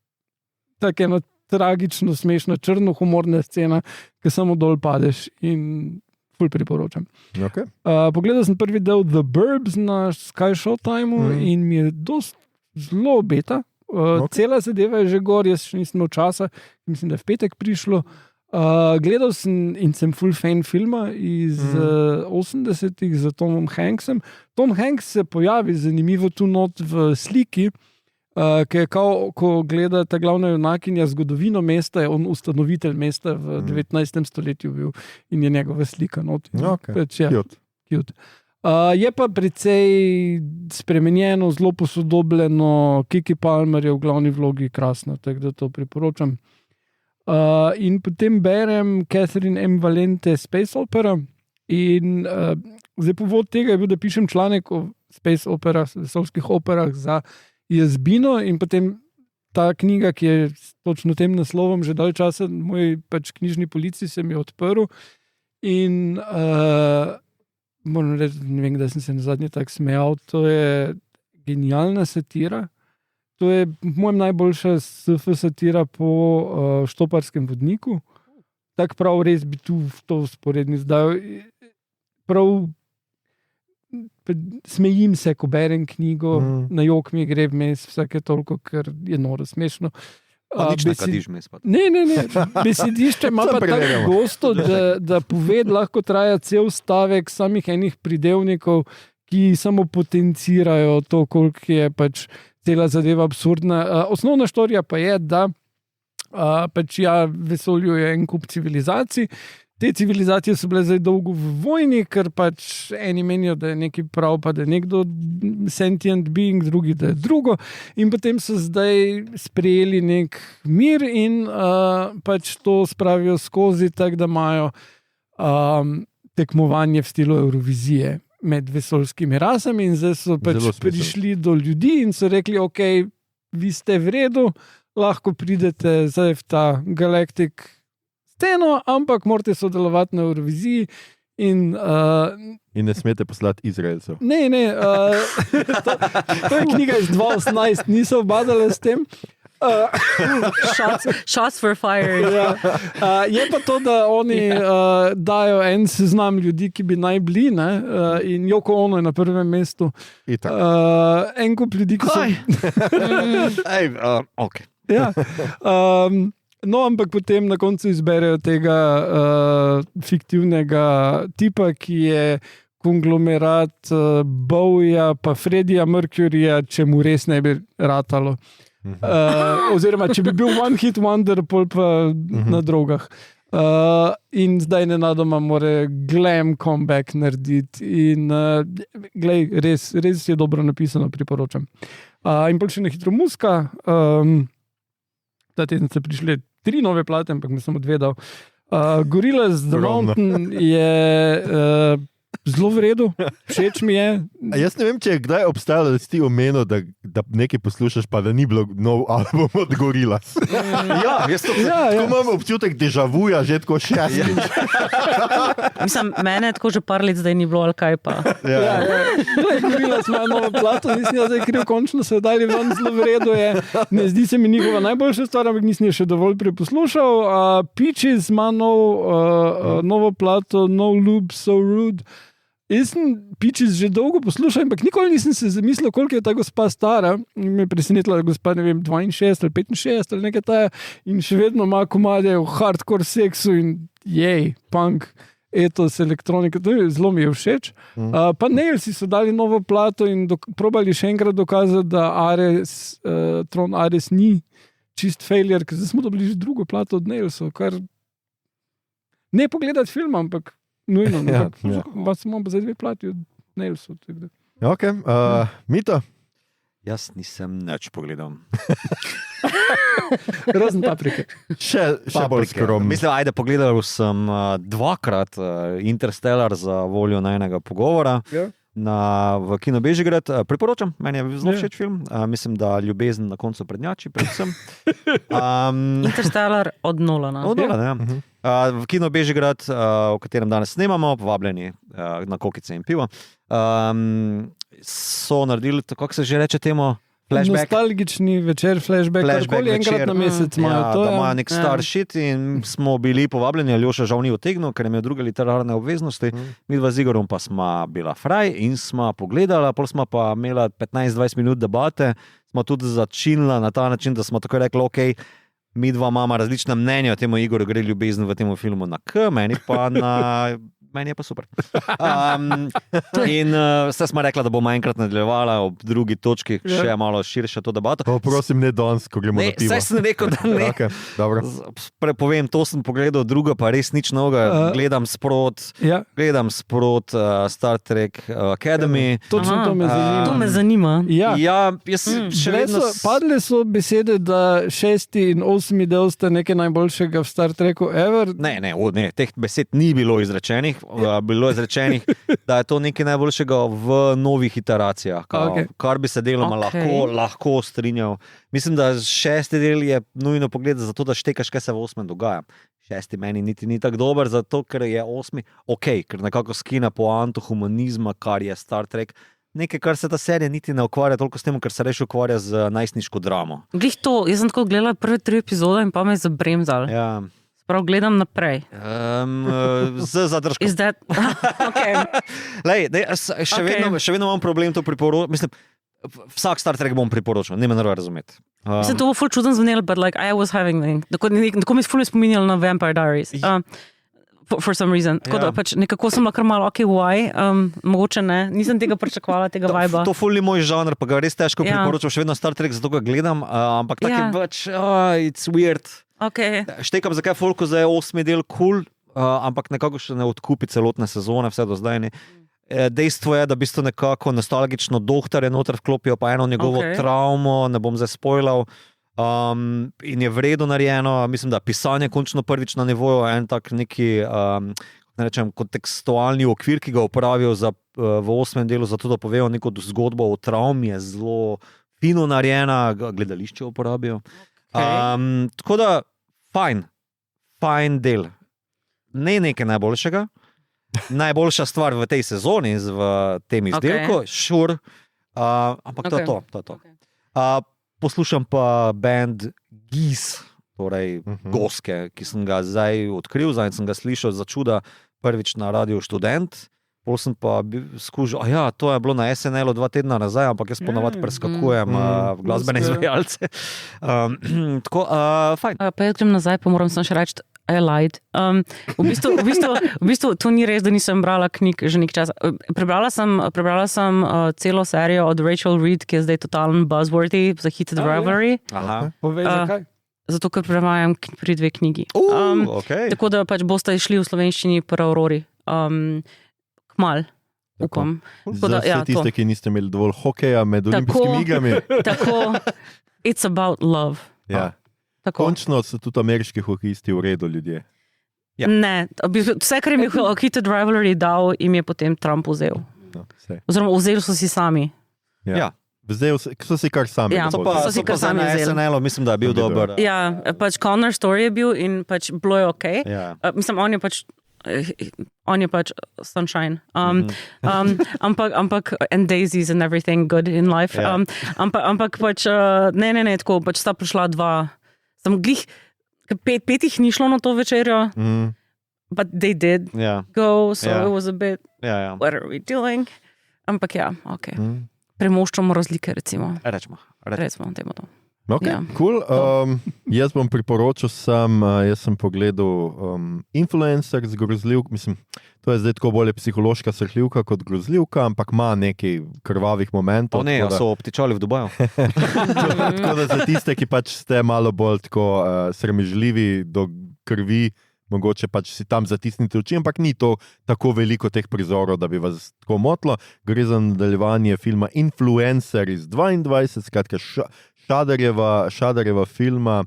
tak eno tragično, smešna, črnohumorna scena, ki samo dol padeš in ful priporočam. Okay. Pogledal sem prvi del The Burbs na Sky Showtime in mi je dost zelo obeta. Cela zadeva je že gor, jaz še nisem imel časa, mislim, da je v petek prišlo. Gledal sem in sem full fan filma iz 80-ih z Tomom Hanksom. Tom Hanks se pojavi zanimivo tu not v sliki, ki je ko gleda ta glavna junakinja zgodovino mesta, je on ustanovitelj mesta v 19. stoletju bil in je njegova slika not. Cute. Je pa precej spremenjeno, zelo posodobljeno, Kiki Palmer je v glavni vlogi krasna, tako da to priporočam. In potem berem Catherine M. Valente Space Opera in zdaj povod tega je bil, da pišem članek o space operah, vesoljskih operah za Jazbino in potem ta knjiga, ki je točno tem naslovom že dalj časa, moj pač knjižni policij se mi je odprl in moram reči, ne vem, da sem se na zadnje tako smejal, to je genialna satira. To je mojem najboljša SF satira po Štoparskem vodniku. Tako prav res bi tu v to sporedni zdaj. Prav smejim se, ko berem knjigo, na jok mi gre vmes vsake toliko, ker je noro smešno. Nič ne kadiš mes. Ne. Besedišče ima pa tako gosto, da poved lahko traja cel stavek samih enih pridevnikov, ki samo potencirajo to, koliko je pač cela zadeva absurdna. Osnovna štorija pa je, da pač vesolju je en kup civilizacij. Te civilizacije so bile zdaj dolgo v vojni, ker pač eni menijo, da je nekaj prav, pa da je nekdo sentient being, drugi, da je drugo. In potem so zdaj sprejeli nek mir in pač to spravijo skozi, tako da imajo tekmovanje v stilu Eurovizije med vesoljskimi rasami in zdaj so pač prišli do ljudi in so rekli, ok, vi ste v redu, lahko pridete zdaj v ta galaktik sceno, ampak morate sodelovati na Euroviziji in ne smete poslati Izraelcev. Ne, to je knjiga iz 2018, niso obadale s tem. Shots for fire. Je pa to, da oni dajo en seznam ljudi, ki bi naj bili, in Yoko Ono je na prvem mestu. En kup ljudi, ki so... Okay. No, ampak potem na koncu izberejo tega fiktivnega tipa, ki je konglomerat Bowieja pa Freddija Mercuryja, če mu res ne bi ratalo. Oziroma, če bi bil one hit wonder, pol pa na drogah. In zdaj nenadoma mora glam comeback narediti in glej, res je dobro napisano, priporočam. In pol še na hitro muska. Ta teden so prišli 3 nove plate, ampak mi sem 2 dal. Gorillaz The Mountain je zelo v redu, všeč mi je. Jaz ne vem, če je kdaj obstajalo, da si ti omenil, da nekaj poslušaš, pa da ni bilo nov album od Gorillaz. Jaz to imam občutek deja vuja, že tako 6. Mislim, mene tako že par let zdaj ni bilo, ali kaj pa. Gorillaz ima novo plato, nisem jaz zdaj kriv, končno se dali ven, zelo v redu je. Ne zdi se mi njihova najboljša stvar, ampak nisem je še dovolj preposlušal. Peaches ima novo plato, No Lube, So Rude. Jaz sem Peaches že dolgo poslušal, ampak nikoli nisem se zamislil, koliko je ta gospa stara. Me je presenetila, da je gospa, ne vem, 62 ali 65 ali nekaj taja in še vedno ima komade v hardcore seksu in punk, etos, elektronika, zelo mi je všeč. Pa Nailsi so dali novo plato in probali še enkrat dokazati, da Tron Ares ni čist failure, ker zdaj smo dobili že drugo plato od Nailsov, kar ne pogledati film, ampak nujno, smo pa za 2 plati od Nailsov. Ok, Mito? Jaz nisem nič pogledal. Razen Paprike. Še bolj skromno. Mislim, pogledal sem 2-krat Interstellar za voljo najnega pogovora. V Kino Bežigrad. Priporočam, meni je zelo všeč film. Mislim, da ljubezen na koncu prednjači, predvsem. Interstellar od Nolana. V Kino Bežigrad, v katerem danes snemamo, povabljeni na kokice in pivo, so naredili, kako se že reče temu, Flashback. Nostalgični večer, flashback karkoli enkrat na mesec imajo. Ja, da imajo nek star shit in smo bili povabljeni, Aljoša žal ni otegnil, ker je imel druge literarne obveznosti. Mi dva z Igorom pa smo bila fraj in smo pogledala, pol smo pa imela 15-20 minut debate, smo tudi začinila na ta način, da smo tako rekli, ok, mi dva imamo različna mnenja o temu Igoru gre ljubezen v tem filmu na K, meni je pa super. In vse smo rekla, da bomo enkrat nadaljevala ob drugi točki, še malo širše to debato. Prosim, ne danes, ko gremo na pivo. Saj sem rekel, da ne. Prepovem, to sem pogledal, drugo pa res nič novega. Gledam sprot Star Trek Academy. Točno to me zanima. To me zanima. Ja, jaz še vedno... Padle so besede, da 6. in 8. del sta nekaj najboljšega v Star Treku ever. Ne, teh besed ni bilo izrečenih. Bilo je izrečenih, da je to nekaj najboljšega v novih iteracijah, kar bi se deloma lahko strinjal. Mislim, da 6. del je nujno pogled za to, da štekaš, kaj se v 8. dogaja. 6. meni niti ni tako dober, zato ker je 8. ker nekako skina poanto humanizma, kar je Star Trek. Nekaj, kar se ta serija niti ne ukvarja toliko s tem, ker se reč ukvarja z najstniško dramo. Glih to, jaz sem tako gledala prve 3 epizode in pa me je zabremzal. Ja. Prav gledam naprej. Z zadržkom. Še vedno imam problem to priporočati. Mislim, vsak Star Trek bom priporočal, ne me narobe razumeti. Mislim, to bo ful čuden zvenelo, but like I was having tako mi je ful spominjalo na Vampire Diaries. For some reason. Tako da pač nekako sem lahko malo, why? Mogoče ne. Nisem tega pričakovala, tega viba. To ful ni moj žanr, pa ga res težko priporočam. Še vedno Star Trek, zato ga gledam, ampak tak je pač, it's weird. Okay. Štekam, zakaj folku zdaj je 8. del cool, ampak nekako še ne odkupi celotne sezone, vse do zdaj ne. Dejstvo je, da v bistvu nekako nostalgično doktorje noter vklopijo pa eno njegovo travmo, ne bom zdaj spoilal, in je vredo narejeno, mislim, da pisanje končno prvič na nivoju, en tak neki, ne rečem, kontekstualni okvir, ki ga uporabijo v 8. delu, zato da povejo neko zgodbo o travmi, je zelo fino narejena, gledališče uporabijo. Tako da, fajn del. Ne nekaj najboljšega. Najboljša stvar v tej sezoni, v tem izdelku, ampak to je to. Poslušam pa band Geese, torej Goske, ki sem ga zdaj odkril, zdaj sem ga slišal za čuda prvič na Radio Študent. Pol sem pa skužil, to je bilo na SNL-u 2 tedna nazaj, ampak jaz ponavadi preskakujem v glasbene izvajalce. Tako, fajn. Pa jaz grem nazaj, pa moram samo še reči, I lied. V bistvu to ni res, da nisem brala knjig že nekaj časa. Prebrala sem celo serijo od Rachel Reed, ki je zdaj totalen buzzworthy za Heated Rivalry. Povej, zakaj? Zato, ker prevajam pri 2 knjigi. Tako da pač boste išli v slovenščini pri Aurori. Kmal, upam. Za vse tiste, ki niste imeli dovolj hokeja med olimpijskimi igrami. Tako, it's about love. Ja. Končno so tudi ameriški hokejisti v redu ljudje. Ja. Ne, vse, kar jim je Heated Rivalry dal, jim je potem Trump vzel. Oziroma, vzeli so si sami. Ja. So si kar sami. Ja, so pa sami na SNL-u, mislim, da je bil dober. Ja, pač Connor Story je bil in pač bilo je okej. Ja. Mislim, on je pač sunshine. Ampak and daisies and everything good in life. Yeah. Ampak pač, ne, tako, pač sta prišla 2. Sem glih, 5 jih ni šlo na to večerjo, but they did go, so it was a bit, what are we doing? Ampak okay. Premoščamo razlike, recimo. Rečemo temu to. Ok, cool. Jaz bom priporočil jaz sem pogledal Influencer z grozljivk, mislim, to je zdaj tako bolje psihološka srhljivka kot grozljivka, ampak ima nekaj krvavih momentov. So obtičali v Dubaju. Tako da za tiste, ki pač ste malo bolj tako sramežljivi do krvi, mogoče pač si tam zatisnite oči, ampak ni to tako veliko teh prizorov, da bi vas tako motlo. Gre za nadaljevanje filma Influencer iz 22, skratka Šadarjeva filma.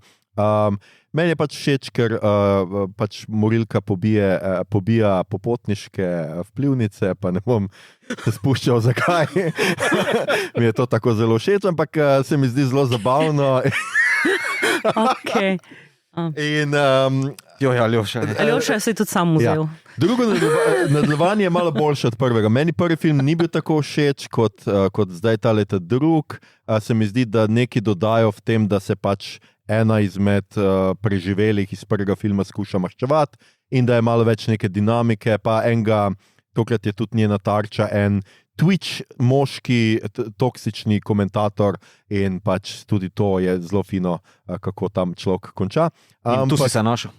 Meni je pač všeč, ker pač morilka pobija popotniške vplivnice, pa ne bom se spuščal, zakaj. Mi je to tako zelo všeč, ampak se mi zdi zelo zabavno. Okay. In Aljoša si tudi sam vzel. Ja. Drugo nadaljevanje je malo boljše od prvega. Meni prvi film ni bil tako všeč kot zdaj ta leta drug. Se mi zdi, da neki dodajo v tem, da se pač ena izmed preživelih iz prvega filma skuša maščevati in da je malo več neke dinamike, pa enega, tokrat je tudi njena tarča, en Twitch moški toksični komentator in pač tudi to je zelo fino, kako tam človek konča. Tu si se našel.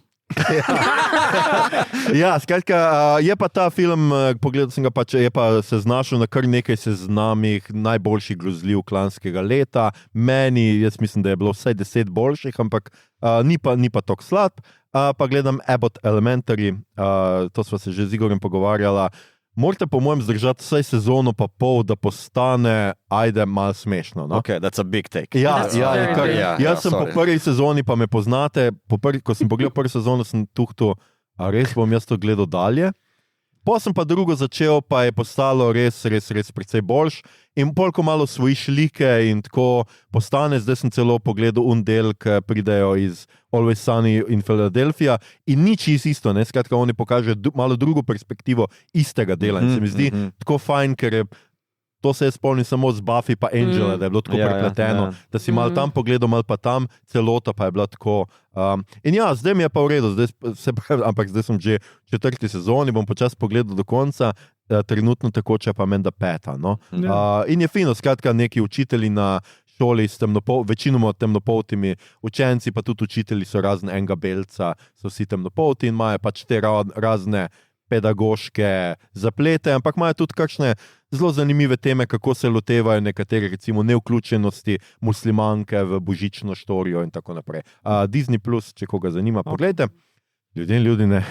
Ja, skratka, je pa ta film, pogledal sem ga, pač, je pa se znašel na kar nekaj seznamih najboljših grozljiv lanskega leta. Meni, jaz mislim, da je bilo vsaj 10 boljših, ampak ni pa tako slab. Pa gledam Abbott Elementary, to sva se že z Igorjem pogovarjala. Morate po mojem zdržati vsaj sezono pa pol, da postane, malo smešno. No? Ok, that's a big take. Jaz sem po prvi sezoni, pa me poznate, ko sem pogledal prvo sezono, sem tuhtal, a res bom jaz to gledal dalje. Potem sem pa drugo začel, pa je postalo res precej boljš. In polko malo svojiš like in tako postane, zdaj sem celo pogledal del, ki pridejo iz Always Sunny in Philadelphia in ni čisto isto, ne? Skratka, oni pokažejo malo drugo perspektivo istega dela in se mi zdi tako fajn, ker je to se je spomnil samo z Buffy pa Angela, da je bilo tako prepleteno, da si malo tam pogledal, malo pa tam, celota pa je bila tako. In ja, zdaj mi je pa v redu, ampak zdaj sem že v 4. sezoni, bom počasi pogledal do konca, trenutno tekoče pa menda 5. No? In je fino, skratka, neki učitelji na šoli s večinoma temnopoltimi učenci, pa tudi učitelji so razen enega belca, so vsi temnopolti in imajo pač te razne pedagoške zaplete, ampak imajo tudi kakšne zelo zanimive teme, kako se lotevajo nekatere, recimo, nevključenosti muslimanke v božično štorijo in tako naprej. Disney+, če koga zanima, poglejte. Ljudje,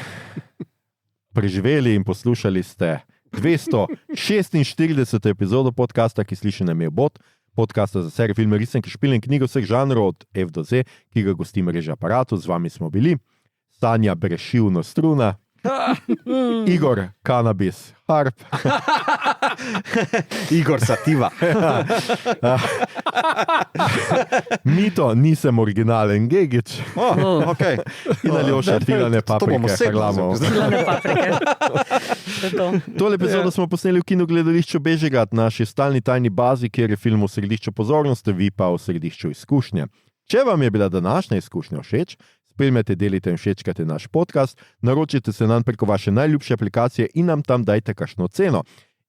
preživeli in poslušali ste 246. epizodo podcasta, ki sliši na Mailbot, podcasta za serijo, filme, risanke, špile in knjige vseh žanrov od F do Z, ki ga gosti mreža Aparatu. Z vami smo bili Sanja Brešivno Struna, Igor Kanabis Harp, Igor Sativa, Mito, nisem originalen Gegič, okay. In Aljoša, filane paprike. Filane paprike. Tole epizodo smo posneli v kinogledališču Bežigrad, naši stalni tajni bazi, kjer je film v središču pozornosti, vi pa v središču izkušnje. Če vam je bila današnja izkušnja všeč, spremljate, delite in všečkate naš podcast, naročite se nam preko vaše najljubše aplikacije in nam tam dajte kakšno ceno.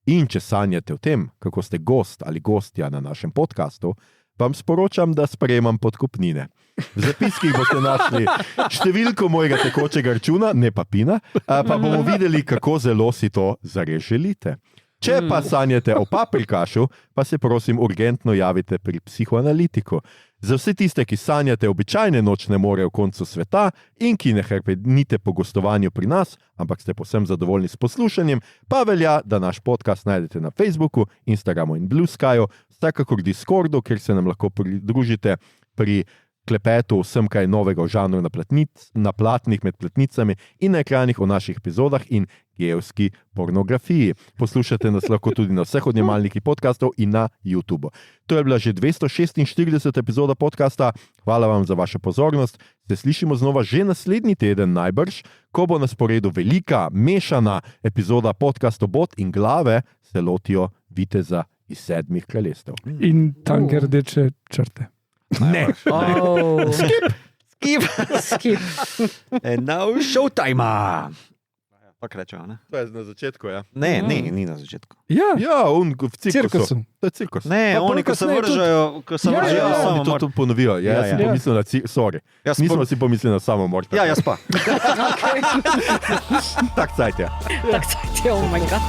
In če sanjate o tem, kako ste gost ali gostja na našem podcastu, vam sporočam, da sprejemam podkupnine. V zapiskih boste našli številko mojega tekočega računa, ne pa pina, pa bomo videli, kako zelo si to zares želite. Če pa sanjate o paprikašu, pa se prosim urgentno javite pri psihoanalitiku. Za vse tiste, ki sanjate običajne nočne more v koncu sveta in ki ne hrepenite po gostovanju pri nas, ampak ste povsem zadovoljni s poslušanjem, pa velja, da naš podcast najdete na Facebooku, Instagramu in Blue Skyju, vsekakor Discordu, kjer se nam lahko pridružite pri klepetu vsem kaj novega v žanru na platnih med platnicami in na ekranih o naših epizodah in gejevski pornografiji. Poslušate nas lahko tudi na vseh odjemalnikih podcastov in na YouTubeu. To je bila že 246. epizoda podcasta. Hvala vam za vašo pozornost. Se slišimo znova že naslednji teden najbrž, ko bo na sporedu velika, mešana epizoda podcasta Bot in glave se lotijo viteza iz 7 kraljestev. In tanke rdeče črte. Ne. Skip. And now showtime. Pa rečejo, ne? To je na začetku, ja. Ne, ni na začetku. Ja, v cirkusu. To je cirkus. Ne, oni, ko se vržejo, oni to ponovijo. Jaz sem pomislil na nismo si pomislili na samomor. Ja, jaz pa. Tak cajt, ja. Tak cajt, oh my god.